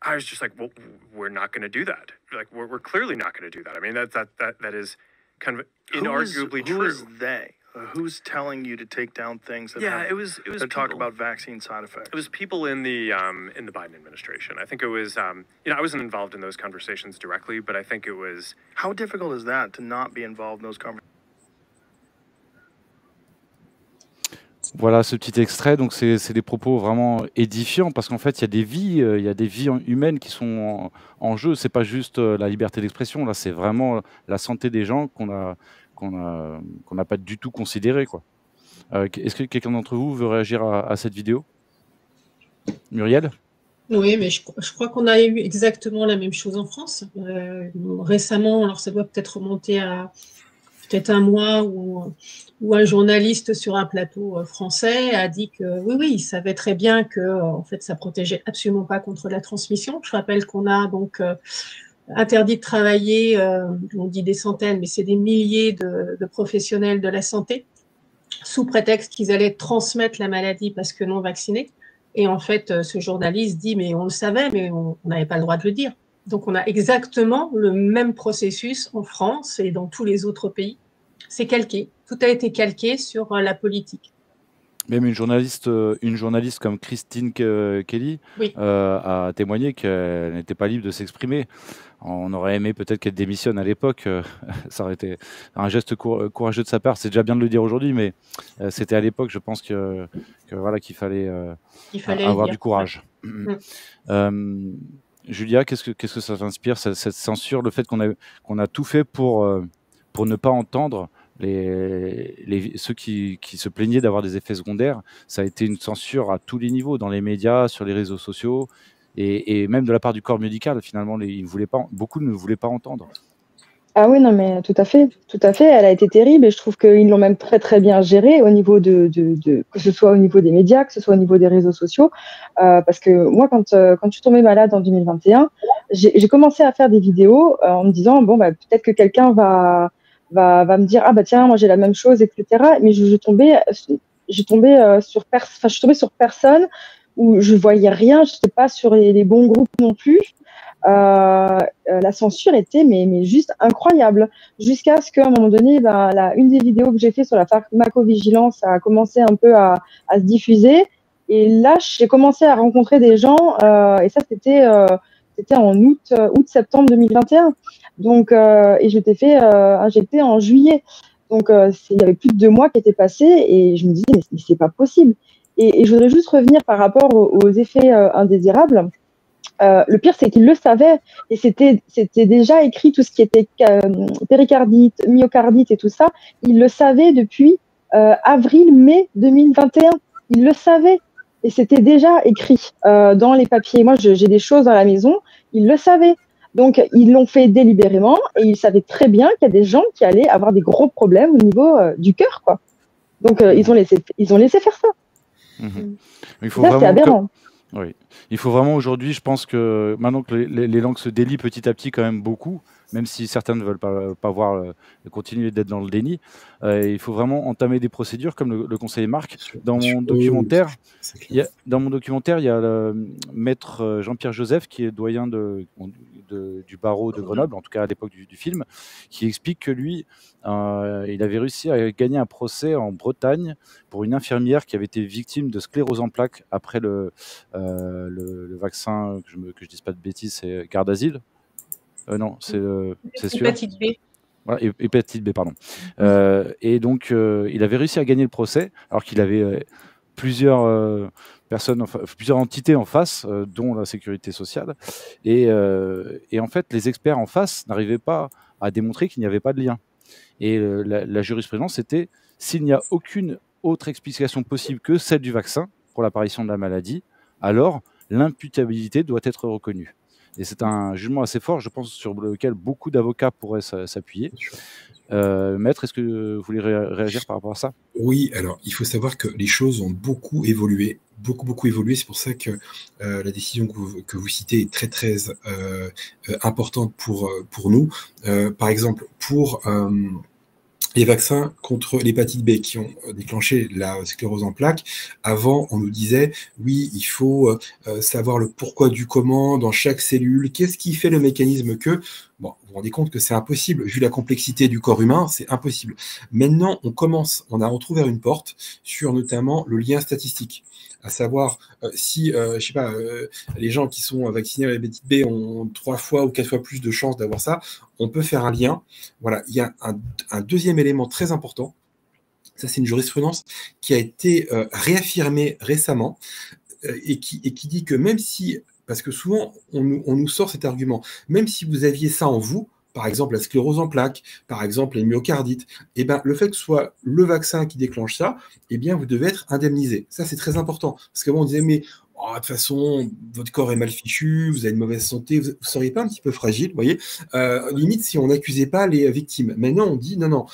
Speaker 7: I was just like, well, we're not going to do that. We're clearly not going to do that. I mean, that is kind of inarguably true.
Speaker 8: Who is they? Who's telling you to take down things that
Speaker 7: it was
Speaker 8: talk about vaccine side effects?
Speaker 7: It was people in the Biden administration. I think it was I wasn't involved in those conversations directly, but I think it was.
Speaker 8: How difficult is that to not be involved in those conversations?
Speaker 1: Voilà ce petit extrait, donc c'est des propos vraiment édifiants parce qu'en fait il y a des vies humaines qui sont en jeu. C'est pas juste la liberté d'expression, là c'est vraiment la santé des gens qu'on n'a pas du tout considéré, quoi. Est-ce que quelqu'un d'entre vous veut réagir à cette vidéo? Muriel?
Speaker 2: Oui, mais je crois qu'on a eu exactement la même chose en France. Récemment, alors ça doit peut-être remonter à peut-être un mois où un journaliste sur un plateau français a dit que oui, il savait très bien que en fait, ça protégeait absolument pas contre la transmission. Je rappelle qu'on a donc interdit de travailler, on dit des centaines, mais c'est des milliers de professionnels de la santé, sous prétexte qu'ils allaient transmettre la maladie parce que non vaccinés. Et en fait, ce journaliste dit, mais on le savait, mais on n'avait pas le droit de le dire. Donc, on a exactement le même processus en France et dans tous les autres pays. C'est calqué. Tout a été calqué sur la politique.
Speaker 1: Même une journaliste comme Christine Kelly
Speaker 2: oui.
Speaker 1: A témoigné qu'elle n'était pas libre de s'exprimer. On aurait aimé peut-être qu'elle démissionne à l'époque. Ça aurait été un geste courageux de sa part. C'est déjà bien de le dire aujourd'hui, mais c'était à l'époque, je pense qu'il fallait avoir du courage. Julia, qu'est-ce que ça t'inspire, cette censure, le fait qu'on a tout fait pour ne pas entendre ceux qui se plaignaient d'avoir des effets secondaires? Ça a été une censure à tous les niveaux, dans les médias, sur les réseaux sociaux, et même de la part du corps médical. Finalement, beaucoup ne voulaient pas entendre.
Speaker 5: Ah oui, non, mais tout à fait. Elle a été terrible et je trouve qu'ils l'ont même très très bien gérée au niveau que ce soit au niveau des médias, que ce soit au niveau des réseaux sociaux. Parce que moi, quand je suis tombée malade en 2021, j'ai commencé à faire des vidéos en me disant peut-être que quelqu'un va me dire tiens, moi j'ai la même chose, etc. Mais je suis tombée sur personne où je voyais rien, je n'étais pas sur les bons groupes non plus. La censure était mais juste incroyable, jusqu'à ce qu'à un moment donné, une des vidéos que j'ai fait sur la pharmacovigilance a commencé un peu à se diffuser, et là j'ai commencé à rencontrer des gens, et ça c'était en août-septembre 2021, donc et je m'étais fait injecter en juillet, donc il y avait plus de 2 mois qui étaient passés et je me disais mais c'est pas possible, et je voudrais juste revenir par rapport aux effets indésirables. Le pire, c'est qu'ils le savaient, et c'était déjà écrit, tout ce qui était péricardite, myocardite et tout ça, ils le savaient depuis avril-mai 2021. Ils le savaient, et c'était déjà écrit dans les papiers. Moi, j'ai des choses dans la maison, ils le savaient. Donc, ils l'ont fait délibérément, et ils savaient très bien qu'il y a des gens qui allaient avoir des gros problèmes au niveau du cœur, quoi. Donc, ils ont laissé faire ça.
Speaker 1: Mhm. Il faut
Speaker 5: Ça, c'est
Speaker 1: vraiment que...
Speaker 5: aberrant.
Speaker 1: Oui. Il faut vraiment aujourd'hui, je pense que maintenant que les langues se délient petit à petit quand même beaucoup, même si certains ne veulent pas voir continuer d'être dans le déni, il faut vraiment entamer des procédures comme le conseiller Marc. Dans mon documentaire,
Speaker 4: c'est clair.
Speaker 1: il y a le maître Jean-Pierre Joseph, qui est doyen du barreau de Grenoble, en tout cas à l'époque du film, qui explique que lui, il avait réussi à gagner un procès en Bretagne pour une infirmière qui avait été victime de sclérose en plaques après le vaccin, que je dise pas de bêtises, c'est Gardasil. Non, c'est sûr.
Speaker 2: Hépatite B.
Speaker 1: Voilà, hépatite B, pardon. Et donc, il avait réussi à gagner le procès, alors qu'il avait plusieurs personnes, plusieurs entités en face, dont la sécurité sociale. Et en fait, les experts en face n'arrivaient pas à démontrer qu'il n'y avait pas de lien. Et la jurisprudence, c'était s'il n'y a aucune autre explication possible que celle du vaccin pour l'apparition de la maladie, alors l'imputabilité doit être reconnue. Et c'est un jugement assez fort, je pense, sur lequel beaucoup d'avocats pourraient s'appuyer. Maître, est-ce que vous voulez réagir par rapport à ça?
Speaker 4: Oui, alors il faut savoir que les choses ont beaucoup évolué, beaucoup évolué. C'est pour ça que la décision que vous citez est très importante pour nous. Par exemple, pour les vaccins contre l'hépatite B qui ont déclenché la sclérose en plaques, avant, on nous disait, oui, il faut savoir le pourquoi du comment dans chaque cellule, qu'est-ce qui fait le mécanisme que... Bon, vous vous rendez compte que c'est impossible, vu la complexité du corps humain, c'est impossible. Maintenant, on a entrouvert une porte sur notamment le lien statistique, à savoir si, je sais pas, les gens qui sont vaccinés à l'hépatite B ont 3 fois ou 4 fois plus de chances d'avoir ça, on peut faire un lien. Voilà, il y a un deuxième élément très important. Ça, c'est une jurisprudence qui a été réaffirmée récemment et qui dit que même si, parce que souvent, on nous sort cet argument, même si vous aviez ça en vous, par exemple la sclérose en plaques, par exemple les myocardites, eh ben, le fait que ce soit le vaccin qui déclenche ça, eh bien, vous devez être indemnisé. Ça, c'est très important. Parce qu'avant, on disait, mais de toute façon, votre corps est mal fichu, vous avez une mauvaise santé, vous ne seriez pas un petit peu fragile, vous voyez, limite si on n'accusait pas les victimes. Maintenant, on dit, non,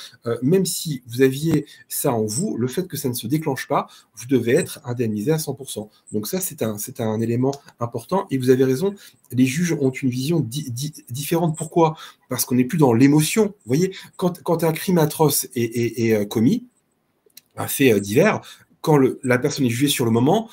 Speaker 4: même si vous aviez ça en vous, le fait que ça ne se déclenche pas, vous devez être indemnisé à 100%. Donc ça, c'est un élément important. Et vous avez raison, les juges ont une vision différente. Pourquoi? Parce qu'on n'est plus dans l'émotion. Vous voyez, quand un crime atroce est commis, un fait divers, quand la personne est jugée sur le moment,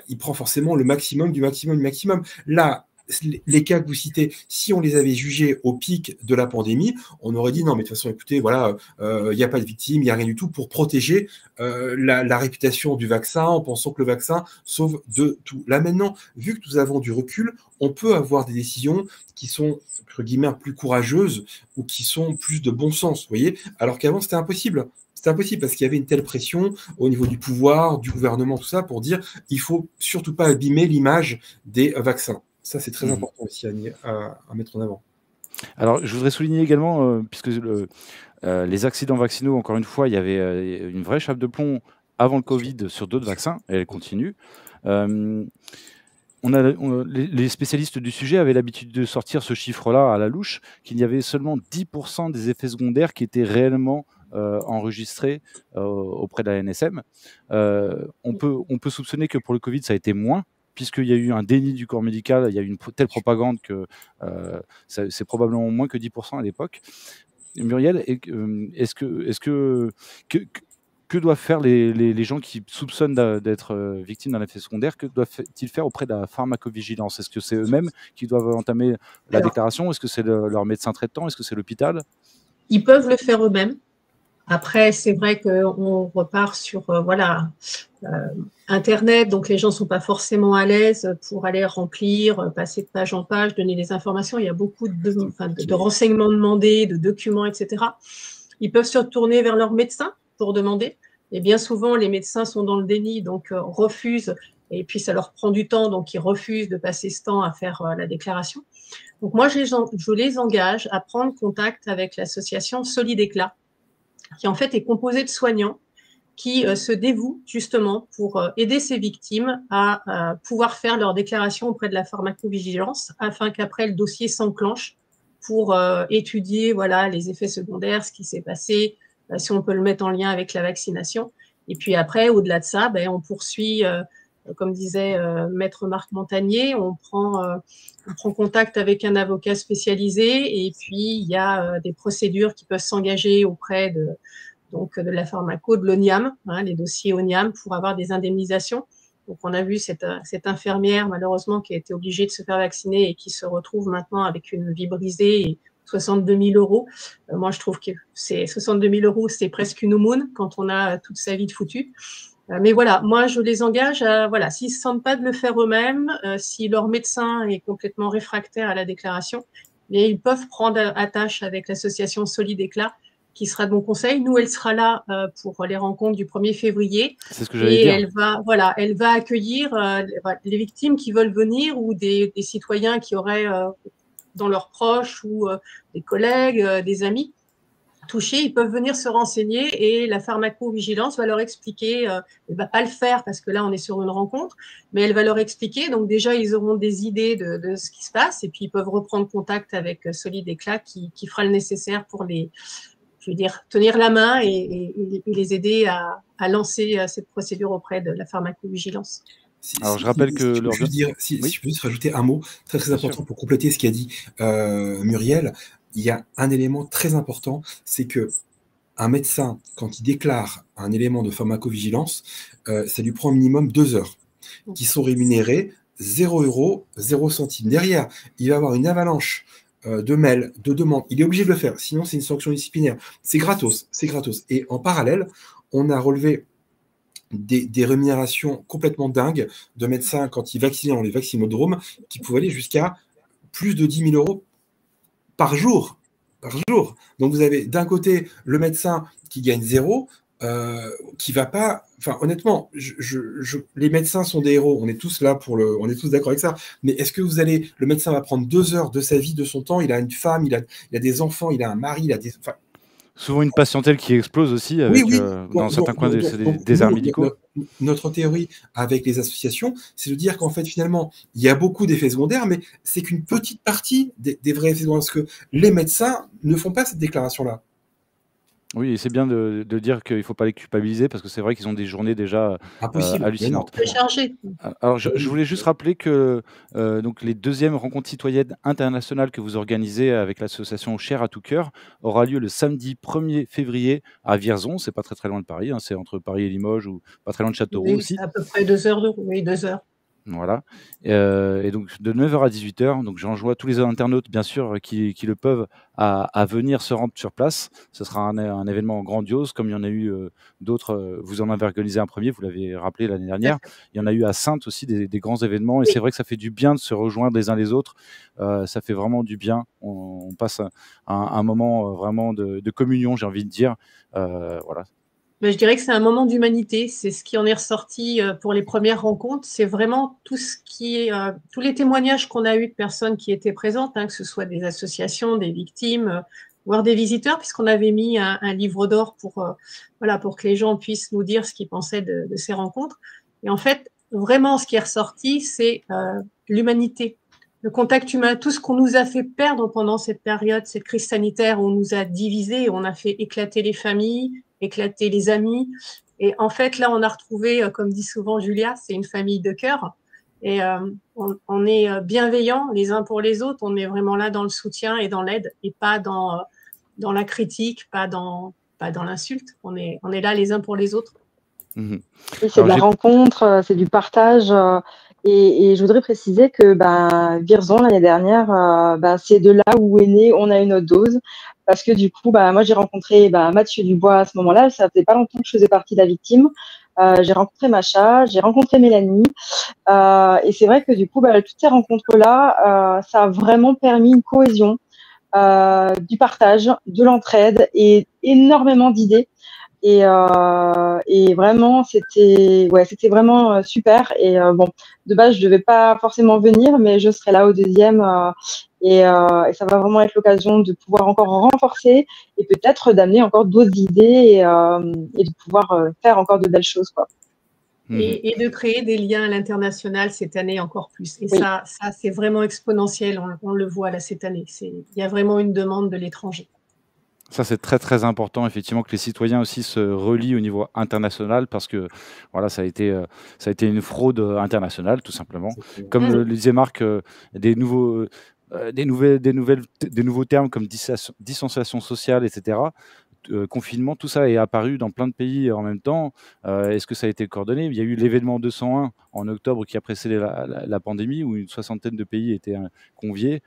Speaker 4: il prend forcément le maximum du maximum du maximum. Là, les cas que vous citez, si on les avait jugés au pic de la pandémie, on aurait dit non, mais de toute façon, écoutez, voilà, il n'y a pas de victime, il n'y a rien du tout pour protéger la réputation du vaccin en pensant que le vaccin sauve de tout. Là maintenant, vu que nous avons du recul, on peut avoir des décisions qui sont, entre guillemets, plus courageuses ou qui sont plus de bon sens, vous voyez, alors qu'avant, c'était impossible. C'est impossible parce qu'il y avait une telle pression au niveau du pouvoir, du gouvernement, tout ça, pour dire il faut surtout pas abîmer l'image des vaccins. Ça, c'est très important aussi à mettre en avant.
Speaker 1: Alors, je voudrais souligner également, puisque les accidents vaccinaux, encore une fois, il y avait une vraie chape de plomb avant le Covid sur d'autres vaccins, et elle continue. Les spécialistes du sujet avaient l'habitude de sortir ce chiffre-là à la louche, qu'il y avait seulement 10% des effets secondaires qui étaient réellement enregistrés auprès de la NSM. On peut soupçonner que pour le Covid, ça a été moins, puisqu'il y a eu un déni du corps médical, il y a eu une telle propagande que c'est probablement moins que 10% à l'époque. Muriel, que doivent faire les gens qui soupçonnent d'être victimes d'un effet secondaire? Que doivent-ils faire auprès de la pharmacovigilance? Est-ce que c'est eux-mêmes qui doivent entamer la déclaration? Est-ce que c'est leur médecin traitant? Est-ce que c'est l'hôpital?
Speaker 2: Ils peuvent le faire eux-mêmes. Après, c'est vrai qu'on repart sur Internet, donc les gens ne sont pas forcément à l'aise pour aller remplir, passer de page en page, donner les informations. Il y a beaucoup de renseignements demandés, de documents, etc. Ils peuvent se tourner vers leur médecin pour demander. Et bien souvent, les médecins sont dans le déni, donc refusent. Et puis, ça leur prend du temps, donc ils refusent de passer ce temps à faire la déclaration. Donc moi, je les engage à prendre contact avec l'association Solidéclat, qui en fait est composée de soignants qui se dévouent justement pour aider ces victimes à pouvoir faire leur déclaration auprès de la pharmacovigilance afin qu'après le dossier s'enclenche pour étudier les effets secondaires, ce qui s'est passé, si on peut le mettre en lien avec la vaccination. Et puis après, au-delà de ça, on poursuit, comme disait Maître Marc Montagnier, on prend contact avec un avocat spécialisé, et puis il y a des procédures qui peuvent s'engager auprès de la pharmaco, de l'ONIAM, les dossiers ONIAM, pour avoir des indemnisations. Donc, on a vu cette infirmière, malheureusement, qui a été obligée de se faire vacciner et qui se retrouve maintenant avec une vie brisée et 62 000 euros. Moi, je trouve que 62 000 euros, c'est presque une aumône quand on a toute sa vie de foutu. Mais voilà, moi, je les engage à, voilà, s'ils ne se sentent pas de le faire eux-mêmes, si leur médecin est complètement réfractaire à la déclaration, mais ils peuvent prendre attache avec l'association Solid Éclat, qui sera de bon conseil. Nous, elle sera là pour les rencontres du 1er février.
Speaker 1: C'est ce que j'allais dire.
Speaker 2: Elle va accueillir les victimes qui veulent venir, ou des citoyens qui auraient dans leurs proches ou des collègues, des amis touchés. Ils peuvent venir se renseigner, et la pharmacovigilance va leur expliquer. Elle va pas le faire parce que là, on est sur une rencontre, mais elle va leur expliquer. Donc déjà, ils auront des idées de ce qui se passe, et puis ils peuvent reprendre contact avec Solid Éclat qui fera le nécessaire pour tenir la main et les aider à lancer cette procédure auprès de la pharmacovigilance.
Speaker 1: Alors, je rappelle que...
Speaker 4: Si je peux juste rajouter un mot très important pour compléter ce qu'a dit Muriel, il y a un élément très important, c'est que un médecin, quand il déclare un élément de pharmacovigilance, ça lui prend au minimum 2 heures, qui sont rémunérées 0 €, 0 centimes. Derrière, il va avoir une avalanche de mails, de demandes. Il est obligé de le faire, sinon c'est une sanction disciplinaire. C'est gratos. Et en parallèle, on a relevé des rémunérations complètement dingues de médecins quand ils vaccinaient dans les vaccinodromes, qui pouvaient aller jusqu'à plus de 10 000 € par jour. Donc vous avez d'un côté le médecin qui gagne 0, qui va pas. Enfin, honnêtement, les médecins sont des héros. On est tous là on est tous d'accord avec ça. Mais est-ce que le médecin va prendre 2 heures de sa vie, de son temps? Il a une femme, il a des enfants, il a un mari,
Speaker 1: souvent une patientèle qui explose aussi avec, dans certains coins des déserts médicaux.
Speaker 4: Notre théorie avec les associations, c'est de dire qu'en fait, finalement, il y a beaucoup d'effets secondaires, mais c'est qu'une petite partie des vrais effets secondaires, parce que les médecins ne font pas cette déclaration-là.
Speaker 1: Oui, et c'est bien de dire qu'il ne faut pas les culpabiliser, parce que c'est vrai qu'ils ont des journées déjà hallucinantes. Alors, je voulais juste rappeler que donc les deuxièmes rencontres citoyennes internationales que vous organisez avec l'association Chair à tout cœur aura lieu le samedi 1er février à Vierzon. C'est pas très très loin de Paris, c'est entre Paris et Limoges, ou pas très loin de Châteauroux aussi.
Speaker 2: C'est à peu près 2 heures de route, 2 heures.
Speaker 1: Voilà. Et donc de 9h à 18h, donc j'enjoins tous les internautes, bien sûr, qui le peuvent, à venir se rendre sur place. Ce sera un événement grandiose, comme il y en a eu d'autres. Vous en avez organisé un premier, vous l'avez rappelé l'année dernière. Il y en a eu à Saintes aussi des grands événements, et c'est vrai que ça fait du bien de se rejoindre les uns les autres. Ça fait vraiment du bien. On passe un moment vraiment de communion, j'ai envie de dire. Voilà.
Speaker 2: Je dirais que c'est un moment d'humanité. C'est ce qui en est ressorti pour les premières rencontres. C'est vraiment tout ce qui est, tous les témoignages qu'on a eus de personnes qui étaient présentes, que ce soit des associations, des victimes, voire des visiteurs, puisqu'on avait mis un livre d'or pour que les gens puissent nous dire ce qu'ils pensaient de ces rencontres. Et en fait, vraiment, ce qui est ressorti, c'est l'humanité, le contact humain, tout ce qu'on nous a fait perdre pendant cette période, cette crise sanitaire, où on nous a divisés, on a fait éclater les familles, éclater les amis. Et en fait, là, on a retrouvé, comme dit souvent Julia, c'est une famille de cœur. Et on est bienveillants les uns pour les autres. On est vraiment là dans le soutien et dans l'aide, et pas dans la critique, pas dans l'insulte. On est là les uns pour les autres.
Speaker 5: Oui, c'est de la rencontre, c'est du partage. Et je voudrais préciser que Vierzon, l'année dernière, c'est de là où est né On a une autre dose. Parce que du coup, moi, j'ai rencontré Mathieu Dubois à ce moment-là. Ça faisait pas longtemps que je faisais partie de la victime. J'ai rencontré Macha, j'ai rencontré Mélanie. Et c'est vrai que du coup, toutes ces rencontres-là, ça a vraiment permis une cohésion, du partage, de l'entraide et énormément d'idées. Et vraiment, c'était vraiment super. Et de base, je devais pas forcément venir, mais je serai là au deuxième. Et ça va vraiment être l'occasion de pouvoir encore renforcer et peut-être d'amener encore d'autres idées et de pouvoir faire encore de belles choses, quoi.
Speaker 2: Et de créer des liens à l'international cette année encore plus. Et ça, c'est vraiment exponentiel. On le voit là cette année. Il y a vraiment une demande de l'étranger.
Speaker 1: Ça, c'est très, très important, effectivement, que les citoyens aussi se relient au niveau international parce que, voilà, ça a été une fraude internationale, tout simplement. Comme le disait Marc, des nouveaux, des nouveaux termes comme distanciation sociale, etc., confinement, tout ça est apparu dans plein de pays en même temps. Est-ce que ça a été coordonné? Il y a eu l'événement 201 en octobre qui a précédé la pandémie où une soixantaine de pays étaient conviés,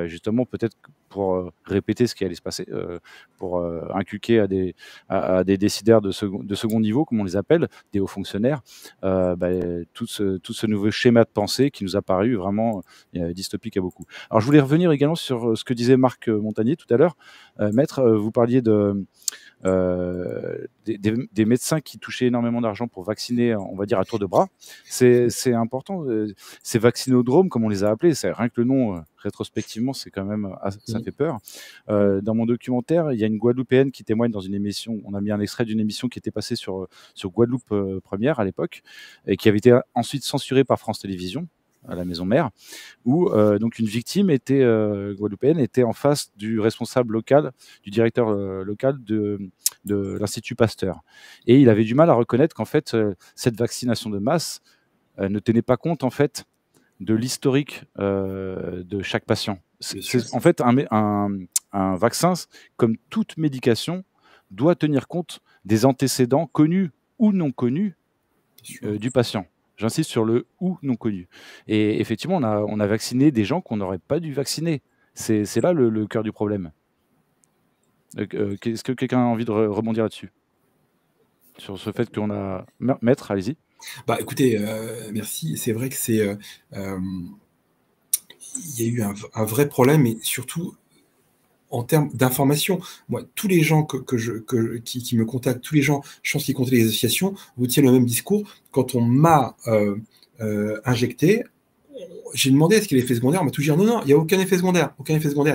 Speaker 1: justement peut-être pour répéter ce qui allait se passer, pour inculquer à des décideurs de second niveau, comme on les appelle, des hauts fonctionnaires, tout ce nouveau schéma de pensée qui nous a paru vraiment dystopique à beaucoup. Alors je voulais revenir également sur ce que disait Marc Montagnier tout à l'heure. Maître, vous parliez des médecins qui touchaient énormément d'argent pour vacciner, on va dire, à tour de bras. C'est important. Ces vaccinodromes, comme on les a appelés, rien que le nom, rétrospectivement, c'est quand même, ça fait peur. Dans mon documentaire, il y a une Guadeloupéenne qui témoigne dans une émission. On a mis un extrait d'une émission qui était passée sur Guadeloupe Première à l'époque et qui avait été ensuite censurée par France Télévisions à la maison mère, où donc une victime guadeloupéenne était en face du responsable local, du directeur local de l'Institut Pasteur. Et il avait du mal à reconnaître qu'en fait, cette vaccination de masse ne tenait pas compte en fait de l'historique de chaque patient. En fait, un vaccin, comme toute médication, doit tenir compte des antécédents connus ou non connus du patient. J'insiste sur le ou non connu. Et effectivement, on a vacciné des gens qu'on n'aurait pas dû vacciner. C'est là le cœur du problème. Est-ce que quelqu'un a envie de rebondir là-dessus? Sur ce fait qu'on a... Maître, allez-y.
Speaker 4: Bah, écoutez, merci. C'est vrai que il y a eu un vrai problème, et surtout en termes d'information. Moi, tous les gens qui me contactent, tous les gens, je pense, qui contactent les associations, vous tiennent le même discours. Quand on m'a injecté, j'ai demandé est-ce qu'il y a des effets secondaires, on m'a tout dit non, il n'y a aucun effet secondaire,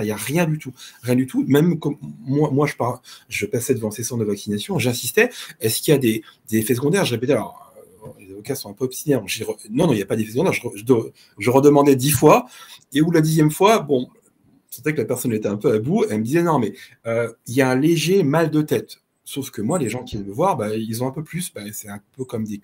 Speaker 4: il n'y a rien du tout. Même comme moi je passais devant ces centres de vaccination, j'insistais, est-ce qu'il y a des effets secondaires? Je répétais, alors, les avocats sont un peu obstinés. Non, il n'y a pas d'effet secondaire. Je redemandais 10 fois, et où la 10e fois, bon, je sentais que la personne était un peu à bout, elle me disait non, mais il y a un léger mal de tête. Sauf que moi, les gens qui viennent me voir, ils ont un peu plus. C'est un peu comme des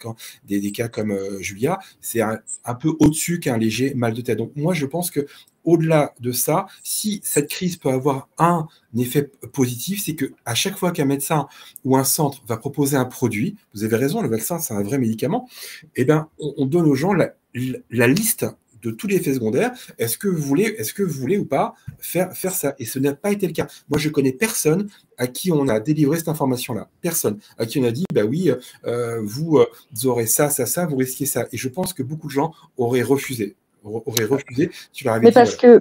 Speaker 4: cas comme Julia, c'est un peu au-dessus qu'un léger mal de tête. Donc moi, je pense que au-delà de ça, si cette crise peut avoir un effet positif, c'est qu'à chaque fois qu'un médecin ou un centre va proposer un produit, vous avez raison, le vaccin, c'est un vrai médicament, eh ben, on donne aux gens la liste de tous les effets secondaires. Est-ce que vous voulez ou pas faire ça? Et ce n'a pas été le cas. Moi, je connais personne à qui on a délivré cette information-là. Personne. À qui on a dit, bah oui, vous aurez ça, vous risquez ça. Et je pense que beaucoup de gens auraient refusé. Tu leur avais dit,
Speaker 5: parce que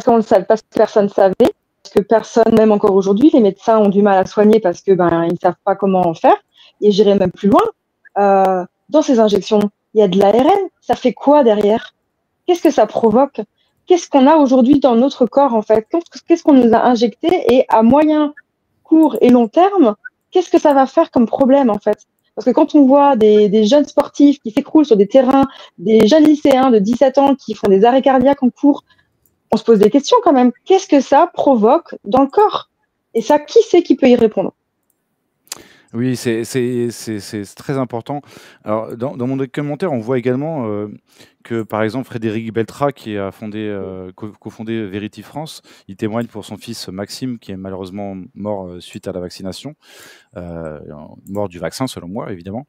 Speaker 5: on le savait, parce que personne ne savait, parce que personne, même encore aujourd'hui, les médecins ont du mal à soigner parce que ils ne savent pas comment en faire. Et j'irai même plus loin. Dans ces injections, il y a de l'ARN. Ça fait quoi derrière? Qu'est-ce que ça provoque? Qu'est-ce qu'on a aujourd'hui dans notre corps, en fait? Qu'est-ce qu'on nous a injecté? Et à moyen, court et long terme, qu'est-ce que ça va faire comme problème, en fait? Parce que quand on voit des jeunes sportifs qui s'écroulent sur des terrains, des jeunes lycéens de 17 ans qui font des arrêts cardiaques en cours, on se pose des questions quand même. Qu'est-ce que ça provoque dans le corps? Et ça, qui c'est qui peut y répondre?
Speaker 1: Oui, c'est très important. Alors, dans mon documentaire, on voit également que, par exemple, Frédéric Beltra, qui a cofondé Verity France, il témoigne pour son fils Maxime, qui est malheureusement mort suite à la vaccination, mort du vaccin, selon moi, évidemment.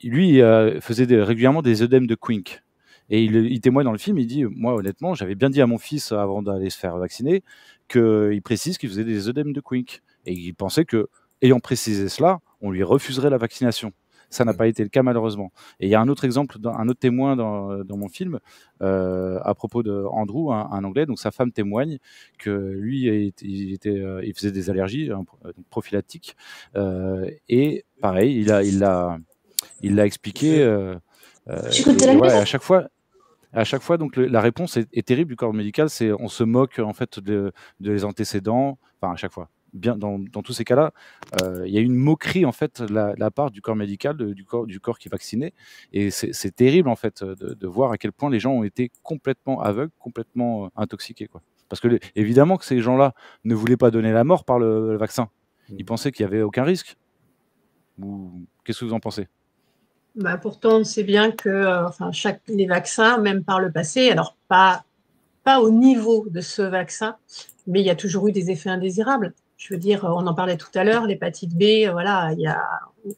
Speaker 1: Lui, faisait régulièrement des œdèmes de Quink. Et il témoigne dans le film, il dit, moi, honnêtement, j'avais bien dit à mon fils, avant d'aller se faire vacciner, qu'il précise qu'il faisait des œdèmes de Quink. Et il pensait que, ayant précisé cela, on lui refuserait la vaccination. Ça n'a pas été le cas, malheureusement. Et il y a un autre exemple, un autre témoin dans mon film, à propos d'Andrew, un Anglais. Donc sa femme témoigne que lui, il faisait des allergies prophylactiques. Et pareil, il l'a expliqué. Voilà, à chaque fois, donc la réponse est terrible du corps médical. On se moque en fait de les antécédents. Enfin, à chaque fois. Bien, dans tous ces cas-là, il y a une moquerie en fait de la part du corps médical, du corps qui est vacciné, et c'est terrible en fait de voir à quel point les gens ont été complètement aveugles, complètement intoxiqués, quoi. Parce que évidemment que ces gens-là ne voulaient pas donner la mort par le vaccin. Ils pensaient qu'il n'y avait aucun risque. Ou qu'est-ce que vous en pensez?
Speaker 2: Bah, pourtant, on sait bien que les vaccins, même par le passé, alors pas au niveau de ce vaccin, mais il y a toujours eu des effets indésirables. Je veux dire, on en parlait tout à l'heure, l'hépatite B, voilà,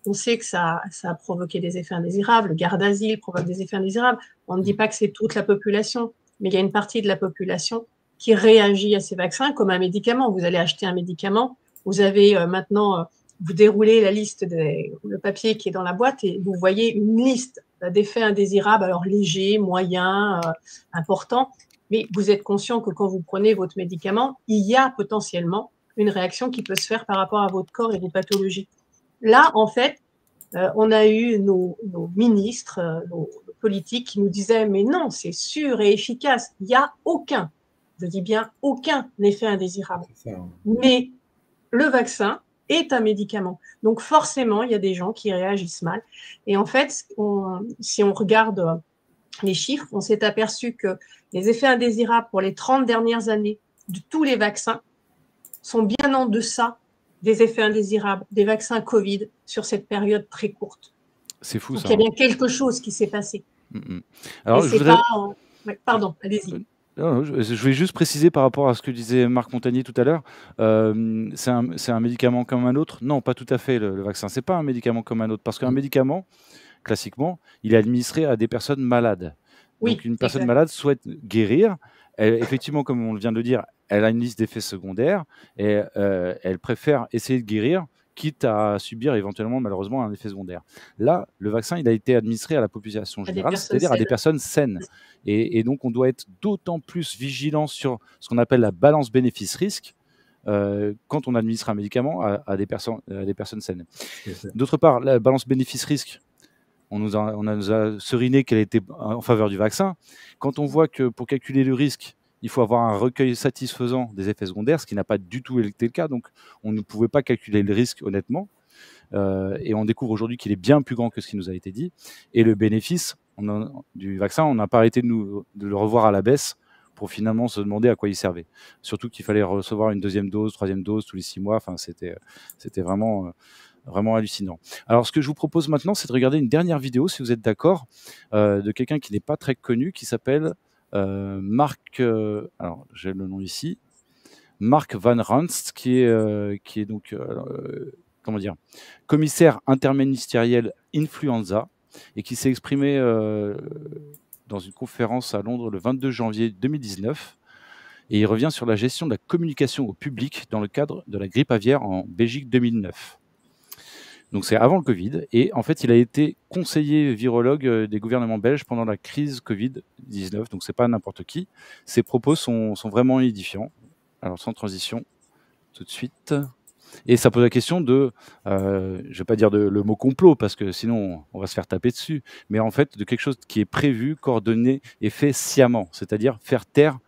Speaker 2: on sait que ça a provoqué des effets indésirables. Le Gardasil provoque des effets indésirables. On ne dit pas que c'est toute la population, mais il y a une partie de la population qui réagit à ces vaccins comme un médicament. Vous allez acheter un médicament, vous avez maintenant, vous déroulez la liste, le papier qui est dans la boîte et vous voyez une liste d'effets indésirables, alors légers, moyens, importants, mais vous êtes conscient que quand vous prenez votre médicament, il y a potentiellement une réaction qui peut se faire par rapport à votre corps et vos pathologies. Là, en fait, on a eu nos ministres, nos politiques qui nous disaient « mais non, c'est sûr et efficace, il n'y a aucun, je dis bien aucun effet indésirable ». Mais le vaccin est un médicament. Donc forcément, il y a des gens qui réagissent mal. Et en fait, si on regarde les chiffres, on s'est aperçu que les effets indésirables pour les 30 dernières années de tous les vaccins sont bien en deçà des effets indésirables des vaccins Covid sur cette période très courte.
Speaker 1: C'est fou.
Speaker 2: Donc,
Speaker 1: ça.
Speaker 2: Il y a bien quelque chose qui s'est passé.
Speaker 1: Alors,
Speaker 2: je voudrais... Pardon, allez-y.
Speaker 1: Je vais juste préciser par rapport à ce que disait Marc Montagnier tout à l'heure. C'est un médicament comme un autre? Non, pas tout à fait, le vaccin. Ce n'est pas un médicament comme un autre. Parce qu'un médicament, classiquement, il est administré à des personnes malades.
Speaker 2: Oui,
Speaker 1: donc, une personne malade souhaite guérir. Effectivement, comme on vient de le dire, elle a une liste d'effets secondaires et elle préfère essayer de guérir, quitte à subir éventuellement, malheureusement, un effet secondaire. Là, le vaccin, il a été administré à la population générale, c'est-à-dire à des personnes saines. Et donc, on doit être d'autant plus vigilant sur ce qu'on appelle la balance bénéfice-risque quand on administre un médicament à des personnes saines. D'autre part, la balance bénéfice-risque, on nous a seriné qu'elle était en faveur du vaccin. Quand on voit que pour calculer le risque, il faut avoir un recueil satisfaisant des effets secondaires, ce qui n'a pas du tout été le cas. Donc, on ne pouvait pas calculer le risque honnêtement. Et on découvre aujourd'hui qu'il est bien plus grand que ce qui nous a été dit. Et le bénéfice du vaccin, on n'a pas arrêté de le revoir à la baisse pour finalement se demander à quoi il servait. Surtout qu'il fallait recevoir une deuxième dose, troisième dose tous les 6 mois. Enfin, c'était vraiment hallucinant. Alors, ce que je vous propose maintenant, c'est de regarder une dernière vidéo, si vous êtes d'accord, de quelqu'un qui n'est pas très connu, qui s'appelle Mark, alors j'ai le nom ici, Mark Van Ranst, qui est donc comment dire, commissaire interministériel influenza et qui s'est exprimé dans une conférence à Londres le 22 janvier 2019 et il revient sur la gestion de la communication au public dans le cadre de la grippe aviaire en Belgique 2009. Donc c'est avant le Covid, et en fait il a été conseiller virologue des gouvernements belges pendant la crise Covid-19, donc c'est pas n'importe qui. Ses propos sont vraiment édifiants. Alors sans transition, tout de suite. Et ça pose la question de, je vais pas dire le mot complot, parce que sinon on va se faire taper dessus, mais en fait de quelque chose qui est prévu, coordonné et fait sciemment, c'est-à-dire faire taire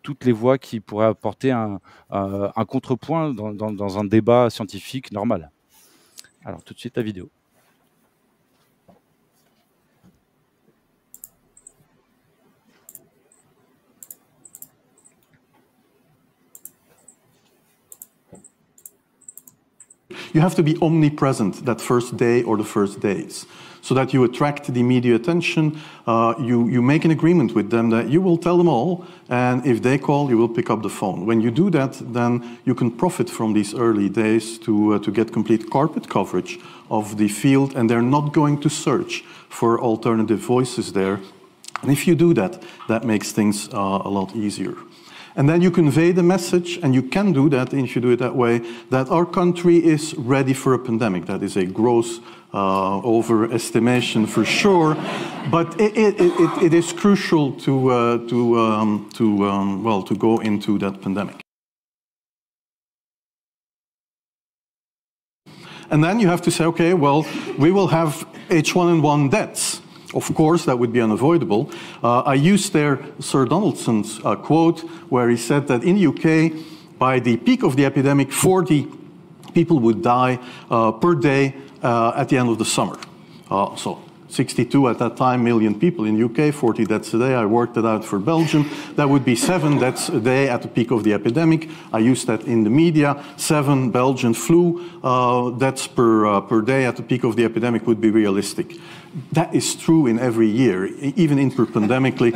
Speaker 1: toutes les voix qui pourraient apporter un contrepoint dans un débat scientifique normal. Alors, tout de suite, la vidéo.
Speaker 9: You have to be omnipresent that first day or the first days, so that you attract the media attention. You make an agreement with them that you will tell them all, and if they call, you will pick up the phone. When you do that, then you can profit from these early days to get complete carpet coverage of the field, and they're not going to search for alternative voices there. And if you do that, that makes things a lot easier. And then you convey the message, and you can do that if you do it that way, that our country is ready for a pandemic. That is a gross overestimation for sure, but it is crucial to go into that pandemic. And then you have to say, okay, well, we will have H1N1 deaths. Of course, that would be unavoidable. I used there Sir Donaldson's quote, where he said that in the UK, by the peak of the epidemic, 40 people would die per day at the end of the summer. So 62 at that time million people in UK, 40 deaths a day. I worked that out for Belgium. That would be 7 deaths a day at the peak of the epidemic. I used that in the media. 7 Belgian flu deaths per day at the peak of the epidemic would be realistic. That is true in every year, even interpandemically.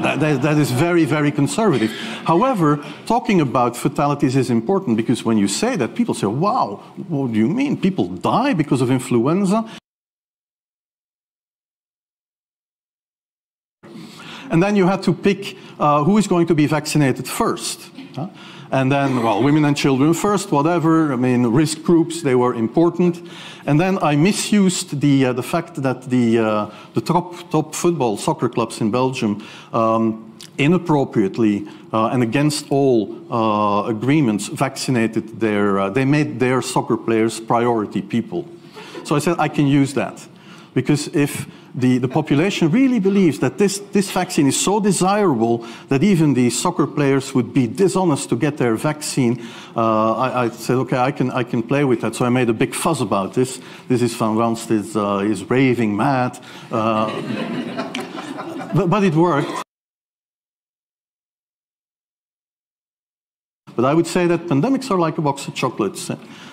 Speaker 9: That is very, very conservative. However, talking about fatalities is important because when you say that, people say, wow, what do you mean? People die because of influenza? And then you had to pick who is going to be vaccinated first. And then, well, women and children first, whatever. I mean, risk groups, they were important. And then I misused the fact that the top football soccer clubs in Belgium inappropriately and against all agreements vaccinated they made their soccer players priority people. So I said I can use that. Because if the population really believes that this vaccine is so desirable that even the soccer players would be dishonest to get their vaccine, I said, okay, I can play with that. So I made a big fuss about this. This is Van Ranst is raving mad. But it worked. But I would say that pandemics are like a box of chocolates.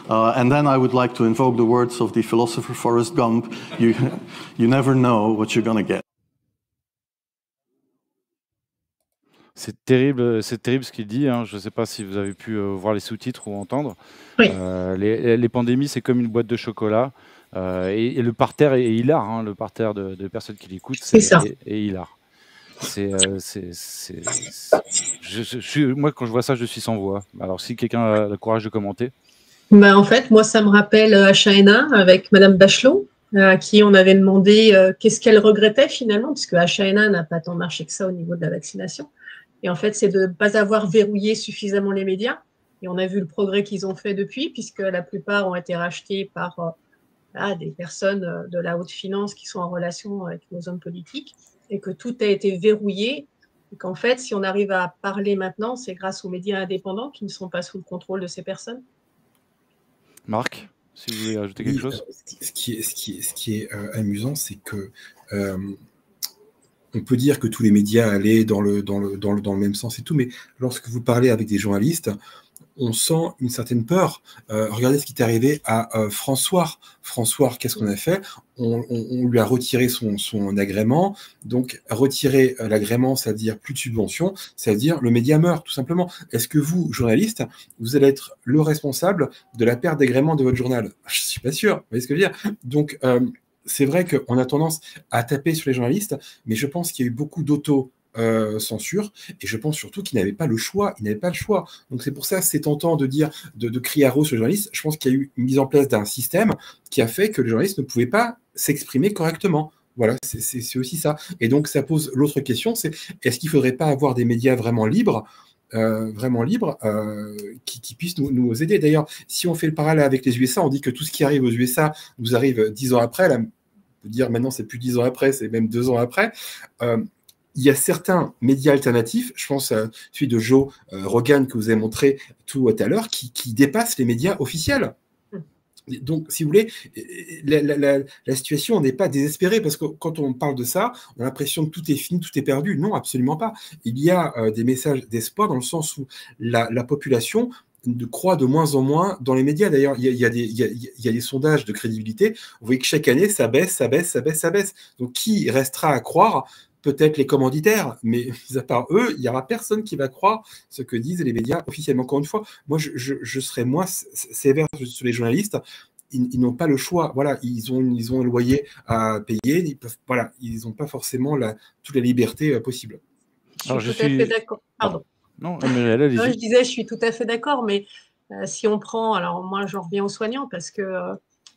Speaker 9: And then I would like to invoke the words of the philosopher Forrest Gump. You never know what you're going to get.
Speaker 1: C'est terrible ce qu'il dit. Hein. Je ne sais pas si vous avez pu voir les sous-titres ou entendre.
Speaker 2: Oui.
Speaker 1: Les pandémies, c'est comme une boîte de chocolat. Et le parterre est hilar. Hein. Le parterre de personnes qui l'écoutent est hilar. Moi, quand je vois ça, je suis sans voix. Alors, si quelqu'un a le courage de commenter.
Speaker 2: Ben, en fait, moi, ça me rappelle H1N1 avec Madame Bachelot, à qui on avait demandé qu'est-ce qu'elle regrettait finalement, puisque H1N1 n'a pas tant marché que ça au niveau de la vaccination. Et en fait, c'est de ne pas avoir verrouillé suffisamment les médias. Et on a vu le progrès qu'ils ont fait depuis, puisque la plupart ont été rachetés par des personnes de la haute finance qui sont en relation avec nos hommes politiques, et que tout a été verrouillé. Et qu'en fait, si on arrive à parler maintenant, c'est grâce aux médias indépendants qui ne sont pas sous le contrôle de ces personnes.
Speaker 1: Marc, si vous voulez ajouter quelque chose.
Speaker 4: Ce qui est amusant, c'est que on peut dire que tous les médias allaient dans le même sens et tout, mais lorsque vous parlez avec des journalistes, on sent une certaine peur. Regardez ce qui est arrivé à François. François, qu'est-ce qu'on a fait? On lui a retiré son agrément. Donc, retirer l'agrément, ça veut dire plus de subventions, ça veut dire le média meurt, tout simplement. Est-ce que vous, journaliste, vous allez être le responsable de la perte d'agrément de votre journal? Je ne suis pas sûr, vous voyez ce que je veux dire? Donc, c'est vrai qu'on a tendance à taper sur les journalistes, mais je pense qu'il y a eu beaucoup censure, et je pense surtout qu'ils n'avaient pas le choix. Ils n'avaient pas le choix. Donc c'est pour ça que c'est tentant de dire, de crier à rose sur les journalistes. Je pense qu'il y a eu une mise en place d'un système qui a fait que les journalistes ne pouvaient pas s'exprimer correctement. Voilà, c'est aussi ça. Et donc ça pose l'autre question, c'est est-ce qu'il ne faudrait pas avoir des médias vraiment libres qui puissent nous aider. D'ailleurs, si on fait le parallèle avec les USA, on dit que tout ce qui arrive aux USA nous arrive 10 ans après. Là, on peut dire maintenant c'est plus 10 ans après, c'est même 2 ans après. Il y a certains médias alternatifs, je pense à celui de Joe Rogan que vous avez montré tout à l'heure, qui dépassent les médias officiels. Donc, si vous voulez, la situation n'est pas désespérée, parce que quand on parle de ça, on a l'impression que tout est fini, tout est perdu. Non, absolument pas. Il y a des messages d'espoir dans le sens où la population croit de moins en moins dans les médias. D'ailleurs, il y a des sondages de crédibilité. Vous voyez que chaque année, ça baisse, ça baisse, ça baisse, ça baisse. Donc, qui restera à croire? Peut-être les commanditaires, mais mis à part eux, il n'y aura personne qui va croire ce que disent les médias officiellement. Encore une fois, moi, je serais moins sévère sur les journalistes. Ils n'ont pas le choix. Voilà, ils ont un loyer à payer. Ils n'ont pas forcément toute la liberté possible.
Speaker 2: Je suis tout à fait d'accord. Pardon.
Speaker 1: Non, mais allez-y.
Speaker 2: Non, je disais, je suis tout à fait d'accord, mais si on prend, alors moi, j'en reviens aux soignants parce que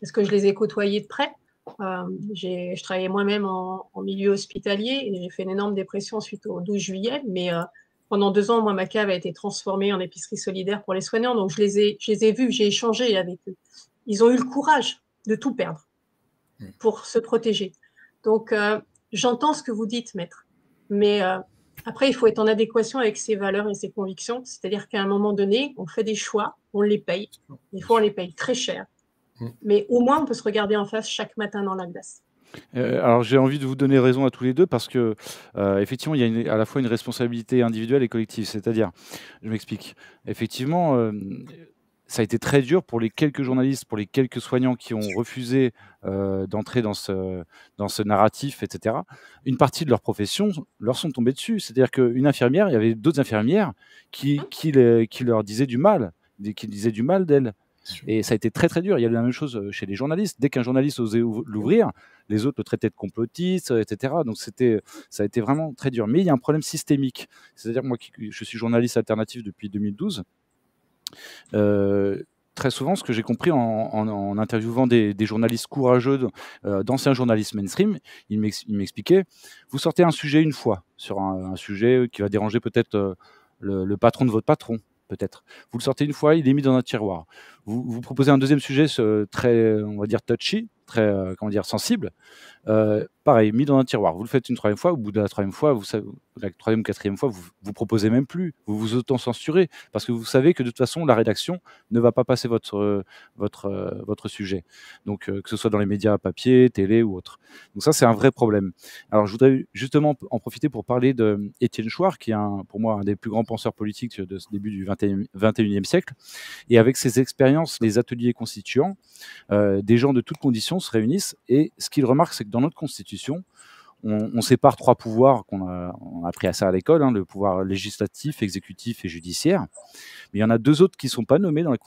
Speaker 2: je les ai côtoyés de près. Je travaillais moi-même en milieu hospitalier et j'ai fait une énorme dépression suite au 12 juillet, mais pendant 2 ans, moi, ma cave a été transformée en épicerie solidaire pour les soignants, donc je les ai vus, j'ai échangé avec eux. Ils ont eu le courage de tout perdre pour se protéger. Donc, j'entends ce que vous dites, maître, mais après, il faut être en adéquation avec ses valeurs et ses convictions, c'est-à-dire qu'à un moment donné, on fait des choix, on les paye, des fois on les paye très cher. Mais au moins, on peut se regarder en face chaque matin dans la glace.
Speaker 1: Alors j'ai envie de vous donner raison à tous les deux parce que, effectivement, il y a à la fois une responsabilité individuelle et collective. C'est-à-dire, je m'explique. Effectivement, ça a été très dur pour les quelques journalistes, pour les quelques soignants qui ont refusé, d'entrer dans ce narratif et cetera. Une partie de leur profession leur sont tombées dessus. C'est-à-dire qu'une infirmière, il y avait d'autres infirmières qui leur disaient du mal, qui disaient du mal d'elles. Et ça a été très, très dur. Il y a la même chose chez les journalistes. Dès qu'un journaliste osait l'ouvrir, les autres le traitaient de complotiste, etc. Donc ça a été vraiment très dur. Mais il y a un problème systémique. C'est-à-dire que moi, je suis journaliste alternatif depuis 2012. Très souvent, ce que j'ai compris en interviewant des journalistes courageux, d'anciens journalistes mainstream, ils m'expliquaient, vous sortez un sujet une fois, sur un sujet qui va déranger peut-être le patron de votre patron, peut-être. Vous le sortez une fois, il est mis dans un tiroir. Vous proposez un deuxième sujet très, on va dire, touchy, très, comment dire, sensible. Pareil, mis dans un tiroir. Vous le faites une troisième fois, au bout de la troisième fois, la troisième ou quatrième fois, vous proposez même plus, vous vous auto-censurez, parce que vous savez que de toute façon, la rédaction ne va pas passer votre sujet. Donc, que ce soit dans les médias papier, télé ou autre. Donc ça, c'est un vrai problème. Alors, je voudrais justement en profiter pour parler d'Étienne Chouard, qui est pour moi un des plus grands penseurs politiques de ce début du 21e siècle. Et avec ses expériences, les ateliers constituants, des gens de toutes conditions se réunissent, et ce qu'il remarque, c'est que dans notre Constitution, on sépare trois pouvoirs, on a appris à ça à l'école, le pouvoir législatif, exécutif et judiciaire. Mais il y en a deux autres qui ne sont pas nommés dans la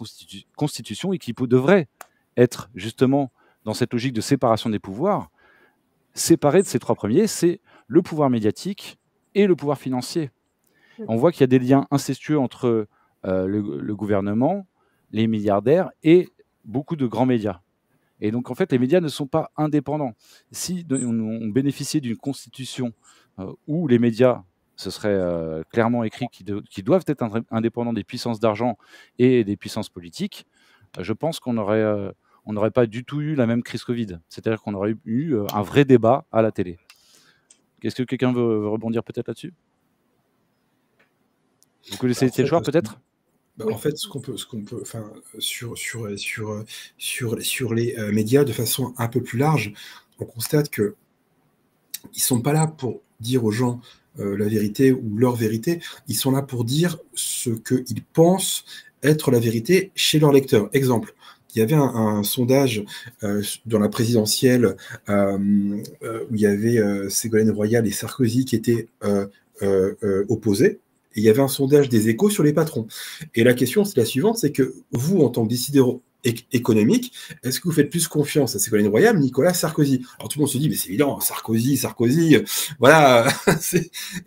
Speaker 1: Constitution et qui devraient être justement dans cette logique de séparation des pouvoirs. Séparés de ces trois premiers, c'est le pouvoir médiatique et le pouvoir financier. On voit qu'il y a des liens incestueux entre le gouvernement, les milliardaires et beaucoup de grands médias. Et donc, en fait, les médias ne sont pas indépendants. Si on bénéficiait d'une constitution où les médias, ce serait clairement écrit qu'ils doivent être indépendants des puissances d'argent et des puissances politiques, je pense qu'on n'aurait pas du tout eu la même crise Covid. C'est-à-dire qu'on aurait eu un vrai débat à la télé. Est-ce que quelqu'un veut rebondir peut-être là-dessus? Vous connaissez Étienne Chouard peut-être?
Speaker 4: En fait, ce qu'on peut, enfin, sur les médias de façon un peu plus large, on constate que ils sont pas là pour dire aux gens la vérité ou leur vérité. Ils sont là pour dire ce qu'ils pensent être la vérité chez leurs lecteurs. Exemple. Il y avait un sondage dans la présidentielle où il y avait Ségolène Royal et Sarkozy qui étaient opposés. Et il y avait un sondage des Échos sur les patrons. Et la question, c'est la suivante, c'est que vous, en tant que décideur économique, est-ce que vous faites plus confiance à Ségolène Royal ou Nicolas Sarkozy? Alors tout le monde se dit, mais c'est évident, Sarkozy, voilà.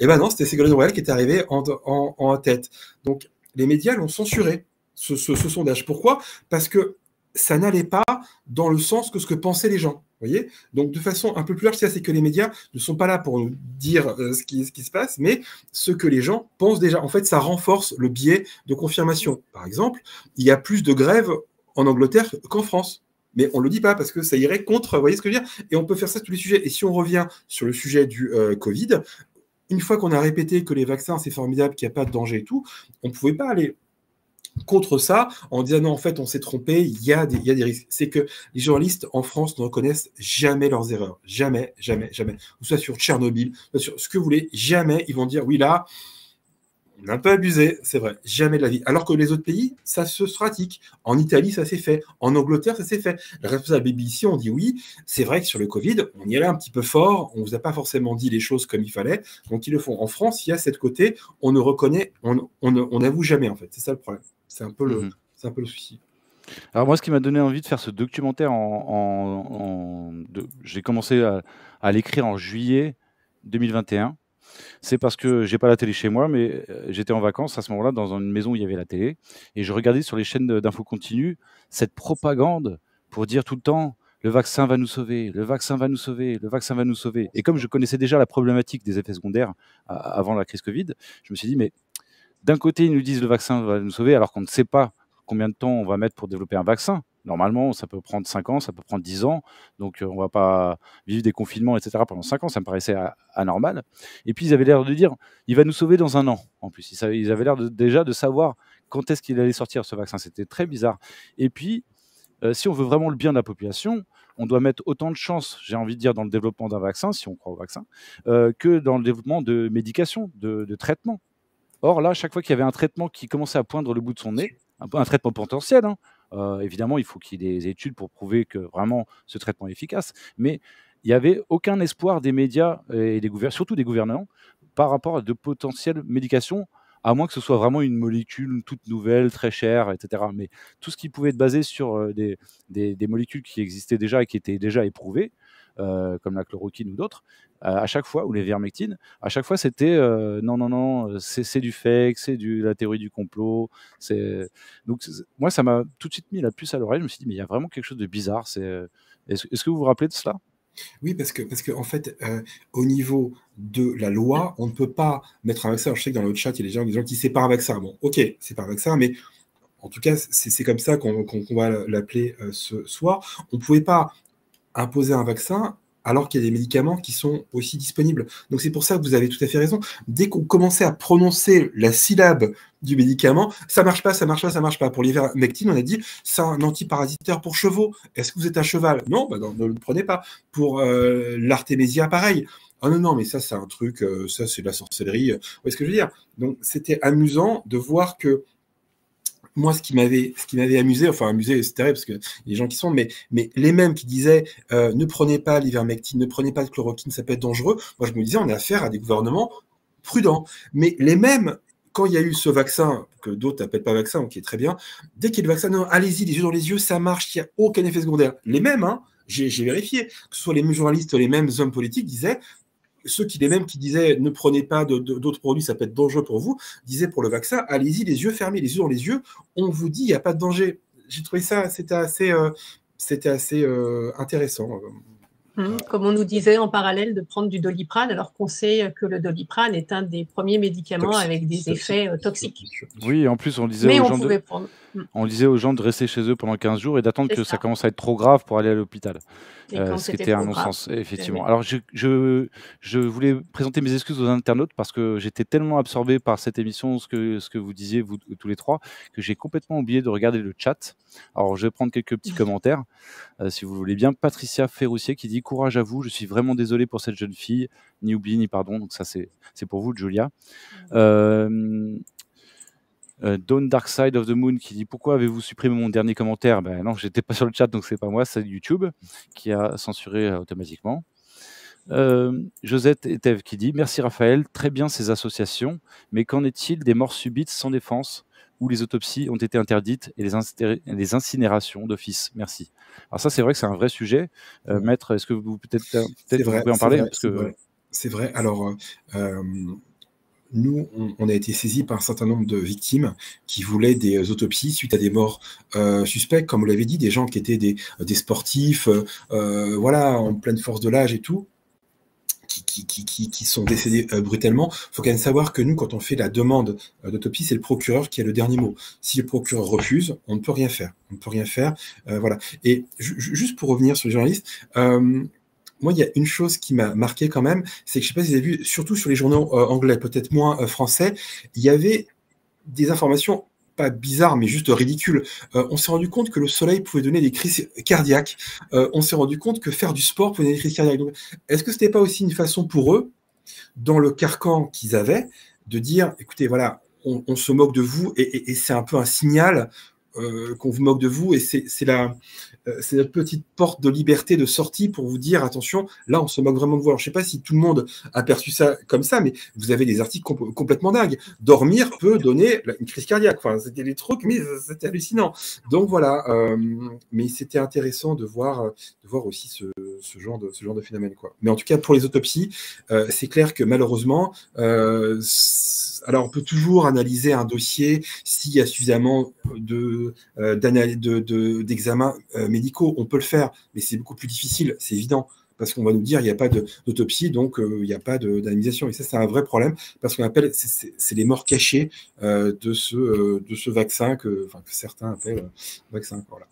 Speaker 4: Et ben non, c'était Ségolène Royal qui était arrivée en tête. Donc les médias l'ont censuré, ce sondage. Pourquoi? Parce que ça n'allait pas dans le sens que ce que pensaient les gens. Voyez, donc de façon un peu plus large, c'est que les médias ne sont pas là pour nous dire ce qui se passe, mais ce que les gens pensent déjà. En fait, ça renforce le biais de confirmation. Par exemple, il y a plus de grèves en Angleterre qu'en France. Mais on ne le dit pas parce que ça irait contre, vous voyez ce que je veux dire? Et on peut faire ça sur tous les sujets. Et si on revient sur le sujet du Covid, une fois qu'on a répété que les vaccins, c'est formidable, qu'il n'y a pas de danger et tout, on ne pouvait pas aller contre ça, en disant non, en fait, on s'est trompé, il y a des risques. C'est que les journalistes en France ne reconnaissent jamais leurs erreurs. Jamais, jamais, jamais. Ou soit sur Tchernobyl, soit sur ce que vous voulez, jamais ils vont dire oui, là, on a un peu abusé, c'est vrai, jamais de la vie. Alors que les autres pays, ça se pratique. En Italie, ça s'est fait. En Angleterre, ça s'est fait. Les responsables BBC ont dit oui, c'est vrai que sur le Covid, on y allait un petit peu fort, on ne vous a pas forcément dit les choses comme il fallait, donc ils le font. En France, il y a cette côté, on ne reconnaît, on n'avoue jamais, en fait. C'est ça le problème. C'est un peu le souci.
Speaker 1: Alors moi, ce qui m'a donné envie de faire ce documentaire, j'ai commencé à l'écrire en juillet 2021. C'est parce que j'ai pas la télé chez moi, mais j'étais en vacances à ce moment-là dans une maison où il y avait la télé, et je regardais sur les chaînes d'infos continues cette propagande pour dire tout le temps le vaccin va nous sauver, le vaccin va nous sauver, le vaccin va nous sauver. Et comme je connaissais déjà la problématique des effets secondaires avant la crise Covid, je me suis dit mais d'un côté, ils nous disent le vaccin va nous sauver, alors qu'on ne sait pas combien de temps on va mettre pour développer un vaccin. Normalement, ça peut prendre 5 ans, ça peut prendre 10 ans. Donc, on ne va pas vivre des confinements, etc. pendant 5 ans. Ça me paraissait anormal. Et puis, ils avaient l'air de dire il va nous sauver dans 1 an. En plus, ils avaient l'air déjà de savoir quand est-ce qu'il allait sortir ce vaccin. C'était très bizarre. Et puis, si on veut vraiment le bien de la population, on doit mettre autant de chances, j'ai envie de dire, dans le développement d'un vaccin, si on croit au vaccin, que dans le développement de médications, de traitements. Or, là, chaque fois qu'il y avait un traitement qui commençait à poindre le bout de son nez, un traitement potentiel, hein, évidemment, il faut qu'il y ait des études pour prouver que vraiment ce traitement est efficace, mais il n'y avait aucun espoir des médias et surtout des gouvernants par rapport à de potentielles médications, à moins que ce soit vraiment une molécule toute nouvelle, très chère, etc. Mais tout ce qui pouvait être basé sur des molécules qui existaient déjà et qui étaient déjà éprouvées, comme la chloroquine ou d'autres, à chaque fois, ou les vermectines, à chaque fois c'était non, c'est du fake, c'est la théorie du complot. Donc moi, ça m'a tout de suite mis la puce à l'oreille. Je me suis dit, mais il y a vraiment quelque chose de bizarre. Est-ce que vous vous rappelez de cela?
Speaker 4: Oui, parce que en fait, au niveau de la loi, on ne peut pas mettre un vaccin. Je sais que dans le chat, il y a des gens qui disent c'est pas un vaccin. Bon, ok, c'est pas un vaccin, mais en tout cas, c'est comme ça qu'on va l'appeler ce soir. On ne pouvait pas imposer un vaccin alors qu'il y a des médicaments qui sont aussi disponibles. Donc c'est pour ça que vous avez tout à fait raison. Dès qu'on commençait à prononcer la syllabe du médicament, ça marche pas, ça marche pas, ça marche pas. Pour l'ivermectine, on a dit c'est un antiparasitaire pour chevaux. Est-ce que vous êtes un cheval? Non, bah non, ne le prenez pas. Pour l'artémisia, pareil. Ah non, mais ça c'est un truc, ça c'est de la sorcellerie. Vous voyez ce que je veux dire? Donc c'était amusant de voir que moi, ce qui m'avait amusé, enfin amusé, c'est terrible parce que les gens qui sont, mais les mêmes qui disaient ne prenez pas l'ivermectine, ne prenez pas de chloroquine, ça peut être dangereux. Moi, je me disais, on a affaire à des gouvernements prudents. Mais les mêmes, quand il y a eu ce vaccin, que d'autres n'appellent pas vaccin, qui est très bien, dès qu'il y a le vaccin, non, allez-y, les yeux dans les yeux, ça marche, il n'y a aucun effet secondaire. Les mêmes, hein, j'ai vérifié, que ce soit les mêmes journalistes, les mêmes hommes politiques disaient, les mêmes qui disaient ne prenez pas d'autres produits, ça peut être dangereux pour vous, disaient pour le vaccin, allez-y les yeux fermés, les yeux dans les yeux, on vous dit il n'y a pas de danger. J'ai trouvé ça, c'était assez intéressant.
Speaker 2: Comme on nous disait en parallèle de prendre du Doliprane, alors qu'on sait que le Doliprane est un des premiers médicaments avec des effets toxiques.
Speaker 1: Oui, en plus, on disait aux gens de rester chez eux pendant 15 jours et d'attendre que ça commence à être trop grave pour aller à l'hôpital. Ce qui était un non-sens, effectivement. Alors, je voulais présenter mes excuses aux internautes parce que j'étais tellement absorbé par cette émission, ce que vous disiez, vous tous les trois, que j'ai complètement oublié de regarder le chat. Alors, je vais prendre quelques petits commentaires, si vous voulez bien. Patricia Ferroussier qui dit « Courage à vous, je suis vraiment désolé pour cette jeune fille. Ni oubli, ni pardon. » Donc ça, c'est pour vous, Julia. Dawn Dark Side of the Moon qui dit pourquoi avez-vous supprimé mon dernier commentaire? Ben non, j'étais pas sur le chat, donc c'est pas moi, c'est YouTube qui a censuré automatiquement. Josette Etev qui dit merci Raphaël, très bien ces associations, mais qu'en est-il des morts subites sans défense où les autopsies ont été interdites et les incinérations d'office? Merci. Alors ça, c'est vrai que c'est un vrai sujet. Maître, est-ce que vous peut-être vous pouvez en parler?
Speaker 4: C'est vrai. Alors, nous, on a été saisis par un certain nombre de victimes qui voulaient des autopsies suite à des morts suspects, comme vous l'avez dit, des gens qui étaient des sportifs, voilà, en pleine force de l'âge et tout, qui sont décédés brutalement. Il faut quand même savoir que nous, quand on fait la demande d'autopsie, c'est le procureur qui a le dernier mot. Si le procureur refuse, on ne peut rien faire. On ne peut rien faire. Voilà. Et juste pour revenir sur les journalistes, moi, il y a une chose qui m'a marqué quand même, c'est que je ne sais pas si vous avez vu, surtout sur les journaux anglais, peut-être moins français, il y avait des informations pas bizarres, mais juste ridicules. On s'est rendu compte que le soleil pouvait donner des crises cardiaques. On s'est rendu compte que faire du sport pouvait donner des crises cardiaques. Donc, est-ce que ce n'était pas aussi une façon pour eux, dans le carcan qu'ils avaient, de dire, écoutez, voilà, on se moque de vous, et c'est un peu un signal qu'on vous moque de vous, et c'est notre petite porte de liberté de sortie pour vous dire attention, là on se moque vraiment de vous. Alors je ne sais pas si tout le monde a perçu ça comme ça, mais vous avez des articles complètement dingues. Dormir peut donner une crise cardiaque. Enfin, c'était des trucs, mais c'était hallucinant. Donc voilà, mais c'était intéressant de voir aussi ce genre de phénomène, quoi. Mais en tout cas pour les autopsies, c'est clair que malheureusement, alors on peut toujours analyser un dossier s'il y a suffisamment d'examens médicaux, on peut le faire, mais c'est beaucoup plus difficile, c'est évident, parce qu'on va nous dire il n'y a pas d'autopsie, donc il n'y a pas d'indemnisation. Et ça, c'est un vrai problème, parce qu'on appelle, c'est les morts cachées de ce vaccin que certains appellent vaccin. Voilà.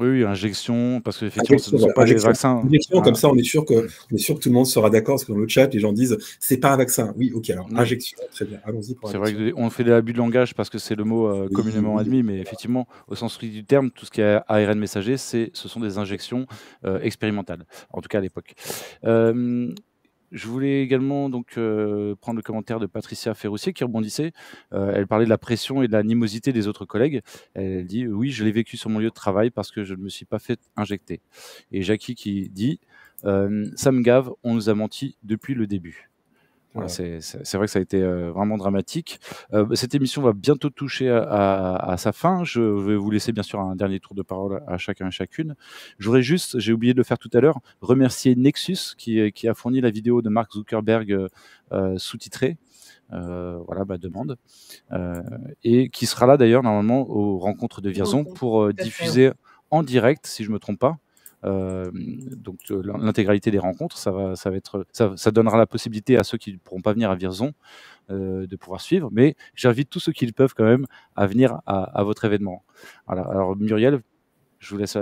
Speaker 1: Oui, oui, injection, parce qu'effectivement, ce
Speaker 4: Injection,
Speaker 1: ne sont
Speaker 4: voilà,
Speaker 1: pas des
Speaker 4: injection.
Speaker 1: vaccins.
Speaker 4: Injection, comme ça, on est sûr que tout le monde sera d'accord, parce que dans le chat, les gens disent c'est pas un vaccin. Oui, ok, alors
Speaker 1: Oui.
Speaker 4: injection, très bien, allons-y pour
Speaker 1: C'est vrai
Speaker 4: injection.
Speaker 1: qu'on fait de l'abus de langage parce que c'est le mot
Speaker 4: Oui,
Speaker 1: communément
Speaker 4: oui.
Speaker 1: admis, mais effectivement, au sens strict du terme, tout ce qui est ARN messager, ce sont des injections expérimentales, en tout cas à l'époque. Je voulais également donc prendre le commentaire de Patricia Ferroussier qui rebondissait. Elle parlait de la pression et de l'animosité des autres collègues. Elle dit oui, je l'ai vécu sur mon lieu de travail parce que je ne me suis pas fait injecter. Et Jackie qui dit ça me gave, on nous a menti depuis le début. Voilà, c'est vrai que ça a été vraiment dramatique. Cette émission va bientôt toucher à sa fin. Je vais vous laisser bien sûr un dernier tour de parole à chacun et chacune. Je voudrais juste, j'ai oublié de le faire tout à l'heure, remercier Nexus qui a fourni la vidéo de Mark Zuckerberg sous-titrée. Voilà, demande. Et qui sera là d'ailleurs normalement aux rencontres de Vierzon pour diffuser en direct, si je ne me trompe pas. Donc l'intégralité des rencontres, ça donnera la possibilité à ceux qui ne pourront pas venir à Vierzon de pouvoir suivre, mais j'invite tous ceux qui le peuvent quand même à venir à votre événement. Voilà. Alors Muriel, je vous laisse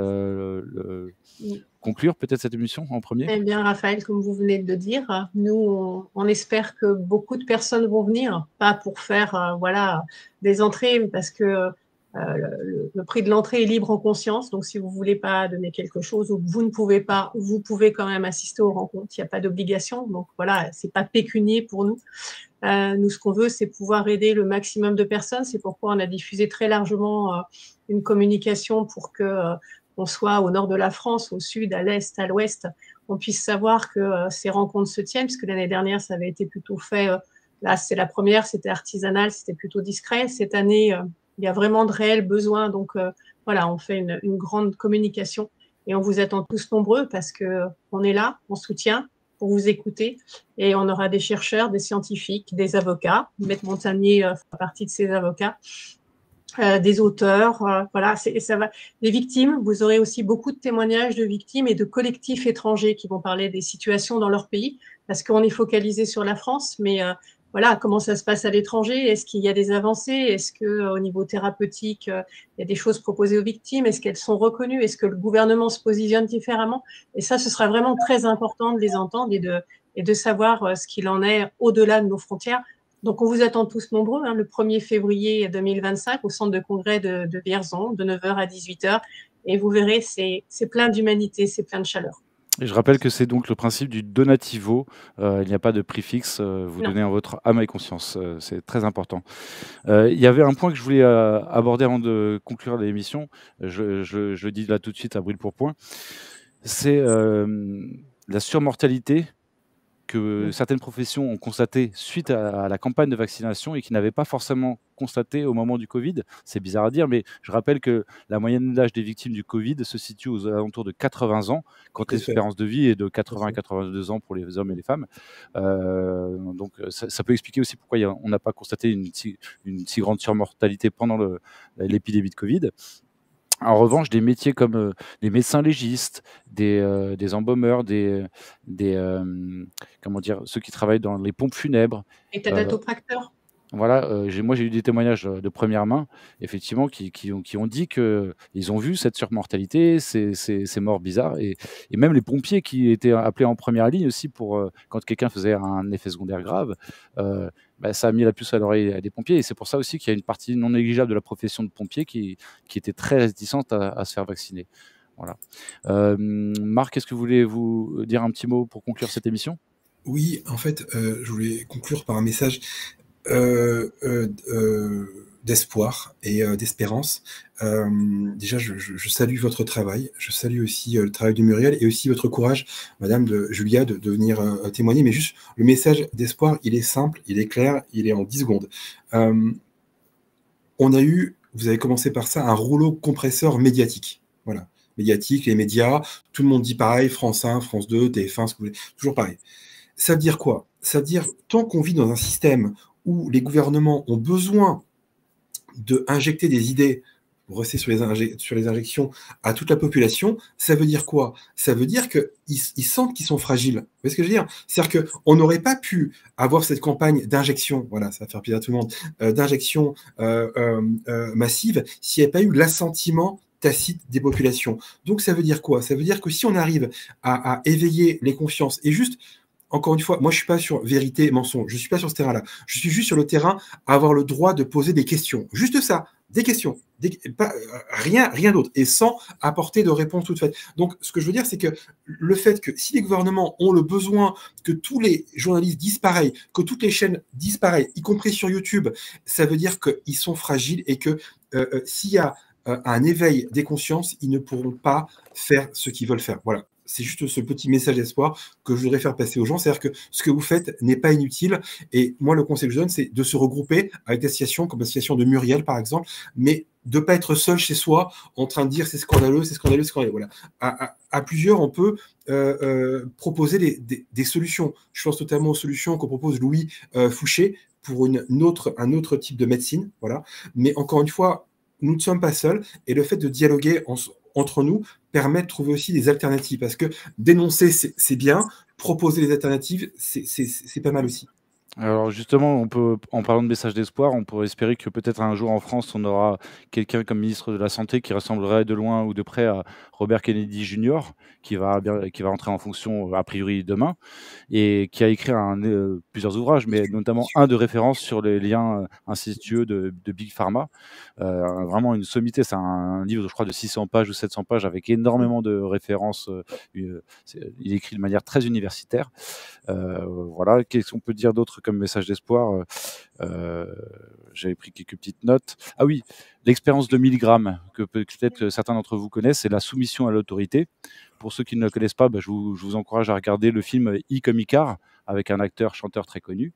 Speaker 1: conclure peut-être cette émission en premier.
Speaker 2: Eh bien Raphaël, comme vous venez de le dire, nous on espère que beaucoup de personnes vont venir, pas pour faire voilà, des entrées, parce que le prix de l'entrée est libre en conscience, donc si vous ne voulez pas donner quelque chose ou que vous ne pouvez pas, vous pouvez quand même assister aux rencontres, il n'y a pas d'obligation, donc voilà, ce n'est pas pécunier pour nous. Nous, ce qu'on veut, c'est pouvoir aider le maximum de personnes, c'est pourquoi on a diffusé très largement une communication pour que on soit au nord de la France, au sud, à l'est, à l'ouest, on puisse savoir que ces rencontres se tiennent, puisque l'année dernière, ça avait été plutôt fait, là c'est la première, c'était artisanal, c'était plutôt discret, cette année, il y a vraiment de réels besoins. Donc, voilà, on fait une grande communication et on vous attend tous nombreux parce qu'on est là, on soutient pour vous écouter et on aura des chercheurs, des scientifiques, des avocats. Maître Montagnier fera partie de ces avocats, des auteurs. Voilà, ça va. Les victimes, vous aurez aussi beaucoup de témoignages de victimes et de collectifs étrangers qui vont parler des situations dans leur pays parce qu'on est focalisé sur la France, mais voilà, comment ça se passe à l'étranger? Est-ce qu'il y a des avancées? Est-ce qu'au niveau thérapeutique, il y a des choses proposées aux victimes? Est-ce qu'elles sont reconnues? Est-ce que le gouvernement se positionne différemment? Et ça, ce sera vraiment très important de les entendre et de savoir ce qu'il en est au-delà de nos frontières. Donc, on vous attend tous nombreux, le 1er février 2025 au centre de congrès de Vierzon, de 9h à 18h. Et vous verrez, c'est plein d'humanité, c'est plein de chaleur.
Speaker 1: Et je rappelle que c'est donc le principe du donativo. Il n'y a pas de prix fixe. Vous donnez en votre âme et conscience. C'est très important. Il y avait un point que je voulais aborder avant de conclure l'émission. Je le dis là tout de suite à brûle pour point. C'est la surmortalité que certaines professions ont constaté suite à la campagne de vaccination et qui n'avaient pas forcément constaté au moment du Covid. C'est bizarre à dire, mais je rappelle que la moyenne d'âge des victimes du Covid se situe aux alentours de 80 ans, quand l'espérance de vie est de 80 à 82 ans pour les hommes et les femmes. Donc ça peut expliquer aussi pourquoi on n'a pas constaté une si grande surmortalité pendant l'épidémie de Covid. En revanche, des métiers comme les médecins légistes, des embaumeurs, comment dire, ceux qui travaillent dans les pompes funèbres.
Speaker 2: Et tadatopracteurs.
Speaker 1: Voilà, moi j'ai eu des témoignages de première main, effectivement, qui ont dit qu'ils ont vu cette surmortalité, ces morts bizarres, et même les pompiers qui étaient appelés en première ligne aussi pour quand quelqu'un faisait un effet secondaire grave. Ça a mis la puce à l'oreille des pompiers, et c'est pour ça aussi qu'il y a une partie non négligeable de la profession de pompier qui était très réticente à se faire vacciner. Voilà. Marc, est-ce que vous voulez vous dire un petit mot pour conclure cette émission?
Speaker 4: Oui, en fait, je voulais conclure par un message d'espoir et d'espérance. Déjà, je salue votre travail, je salue aussi le travail de Muriel et aussi votre courage, Madame Julia, de venir témoigner. Mais juste, le message d'espoir, il est simple, il est clair, il est en 10 secondes. On a eu, vous avez commencé par ça, un rouleau compresseur médiatique. Voilà, médiatique, les médias, tout le monde dit pareil, France 1, France 2, TF1, ce que vous voulez, toujours pareil. Ça veut dire quoi? Ça veut dire, tant qu'on vit dans un système où les gouvernements ont besoin d'injecter des idées, pour rester sur les injections, à toute la population, ça veut dire quoi? Ça veut dire qu'ils sentent qu'ils sont fragiles. Vous voyez ce que je veux dire? C'est-à-dire qu'on n'aurait pas pu avoir cette campagne d'injection, voilà, ça va faire plaisir à tout le monde, d'injection massive, s'il n'y avait pas eu l'assentiment tacite des populations. Donc ça veut dire quoi? Ça veut dire que si on arrive à éveiller les consciences, et juste, encore une fois, moi je suis pas sur vérité et mensonge, je suis pas sur ce terrain-là, je suis juste sur le terrain à avoir le droit de poser des questions, juste ça, des questions, rien d'autre, et sans apporter de réponse toute faite. Donc ce que je veux dire, c'est que le fait que si les gouvernements ont le besoin que tous les journalistes disent pareil, que toutes les chaînes disent pareil, y compris sur YouTube, ça veut dire qu'ils sont fragiles et que s'il y a un éveil des consciences, ils ne pourront pas faire ce qu'ils veulent faire. Voilà. C'est juste ce petit message d'espoir que je voudrais faire passer aux gens. C'est-à-dire que ce que vous faites n'est pas inutile. Et moi, le conseil que je donne, c'est de se regrouper avec des associations comme l'association de Muriel, par exemple, mais de ne pas être seul chez soi en train de dire c'est scandaleux, c'est scandaleux, c'est scandaleux. Voilà. À plusieurs, on peut proposer des solutions. Je pense notamment aux solutions qu'on propose Louis Fouché pour un autre type de médecine. Voilà. Mais encore une fois, nous ne sommes pas seuls. Et le fait de dialoguer entre nous permet de trouver aussi des alternatives. Parce que dénoncer, c'est bien. Proposer des alternatives, c'est pas mal aussi.
Speaker 1: Alors justement, en parlant de message d'espoir, on pourrait espérer que peut-être un jour en France, on aura quelqu'un comme ministre de la Santé qui ressemblerait de loin ou de près à Robert Kennedy Jr., qui va entrer en fonction a priori demain, et qui a écrit plusieurs ouvrages, mais notamment un de référence sur les liens incestueux de Big Pharma. Vraiment une sommité, c'est un livre, je crois, de 600 pages ou 700 pages avec énormément de références. Il écrit de manière très universitaire. Voilà, qu'est-ce qu'on peut dire d'autre comme message d'espoir? J'avais pris quelques petites notes. Ah oui, l'expérience de Milgram, que peut-être certains d'entre vous connaissent, c'est la soumission à l'autorité. Pour ceux qui ne le connaissent pas, je vous encourage à regarder le film I comme Icare, avec un acteur-chanteur très connu.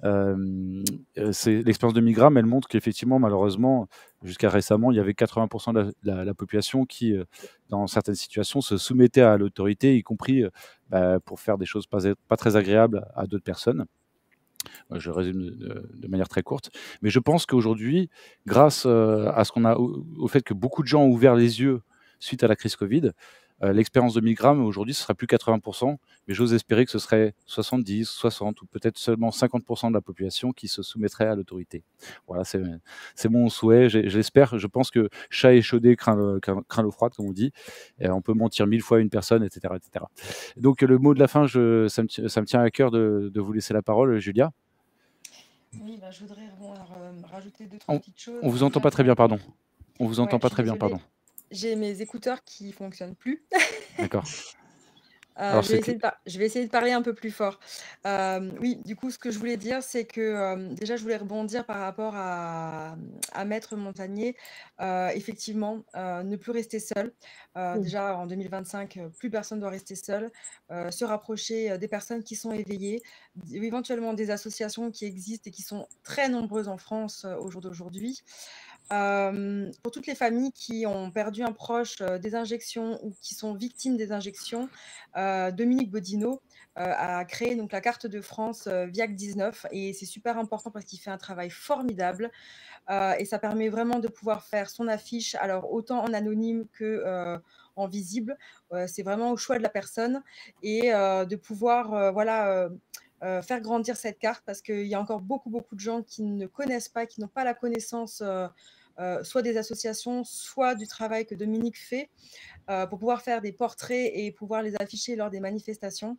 Speaker 1: L'expérience de Milgram, elle montre qu'effectivement, malheureusement, jusqu'à récemment, il y avait 80% de la population qui, dans certaines situations, se soumettait à l'autorité, y compris pour faire des choses pas très agréables à d'autres personnes. Je résume de manière très courte. Mais je pense qu'aujourd'hui, grâce au fait que beaucoup de gens ont ouvert les yeux suite à la crise Covid, l'expérience de Milgram, aujourd'hui, ce ne sera plus 80%, mais j'ose espérer que ce serait 70, 60 ou peut-être seulement 50% de la population qui se soumettrait à l'autorité. Voilà, c'est mon souhait, j'espère. Je pense que chat échaudé craint l'eau froide, comme on dit. Et on peut mentir 1000 fois à une personne, etc., etc. Donc le mot de la fin, ça me tient à cœur de vous laisser la parole, Julia.
Speaker 10: Oui, je voudrais rajouter 2-3 petites choses.
Speaker 1: On vous entend pas très bien, pardon. On vous entend pas très bien, pardon.
Speaker 10: J'ai mes écouteurs qui fonctionnent plus.
Speaker 1: D'accord.
Speaker 10: Je vais essayer de parler un peu plus fort. Oui, du coup, ce que je voulais dire, c'est que déjà, je voulais rebondir par rapport à Maître Montagnier. Effectivement, ne plus rester seul. Déjà, en 2025, plus personne ne doit rester seul. Se rapprocher des personnes qui sont éveillées, éventuellement des associations qui existent et qui sont très nombreuses en France au jour d'aujourd'hui. Pour toutes les familles qui ont perdu un proche des injections ou qui sont victimes des injections, Dominique Bodino a créé donc la carte de France Viac19 et c'est super important parce qu'il fait un travail formidable et ça permet vraiment de pouvoir faire son affiche, alors autant en anonyme que en visible. C'est vraiment au choix de la personne et de pouvoir faire grandir cette carte parce qu'il y a encore beaucoup de gens qui ne connaissent pas, qui n'ont pas la connaissance soit des associations, soit du travail que Dominique fait pour pouvoir faire des portraits et pouvoir les afficher lors des manifestations.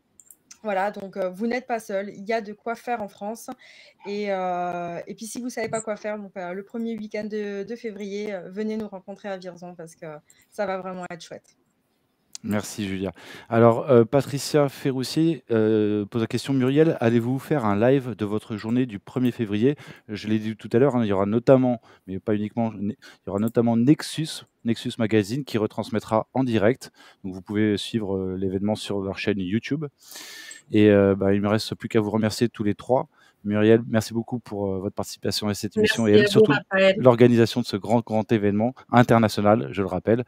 Speaker 10: Voilà, donc vous n'êtes pas seul, il y a de quoi faire en France. Et puis si vous ne savez pas quoi faire, donc, le premier week-end de février, venez nous rencontrer à Vierzon parce que ça va vraiment être chouette.
Speaker 1: Merci Julia. Alors Patricia Ferroussier pose la question, Muriel, allez-vous faire un live de votre journée du 1er février? Je l'ai dit tout à l'heure, il y aura notamment, mais pas uniquement, il y aura notamment Nexus Magazine qui retransmettra en direct. Donc vous pouvez suivre l'événement sur leur chaîne YouTube. Et il ne me reste plus qu'à vous remercier tous les trois. Muriel, merci beaucoup pour votre participation à cette émission et surtout l'organisation de ce grand événement international, je le rappelle.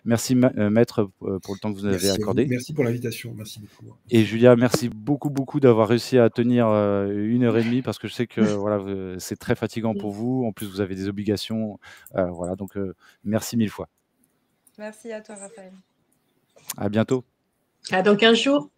Speaker 1: Merci Maître pour le temps que vous nous avez accordé.
Speaker 4: Merci pour l'invitation, merci beaucoup.
Speaker 1: Et Julia, merci beaucoup d'avoir réussi à tenir 1h30 parce que je sais que voilà, c'est très fatigant pour vous. En plus, vous avez des obligations. Voilà, donc merci 1000 fois.
Speaker 10: Merci à toi, Raphaël.
Speaker 1: À bientôt.
Speaker 2: À dans 15 jours.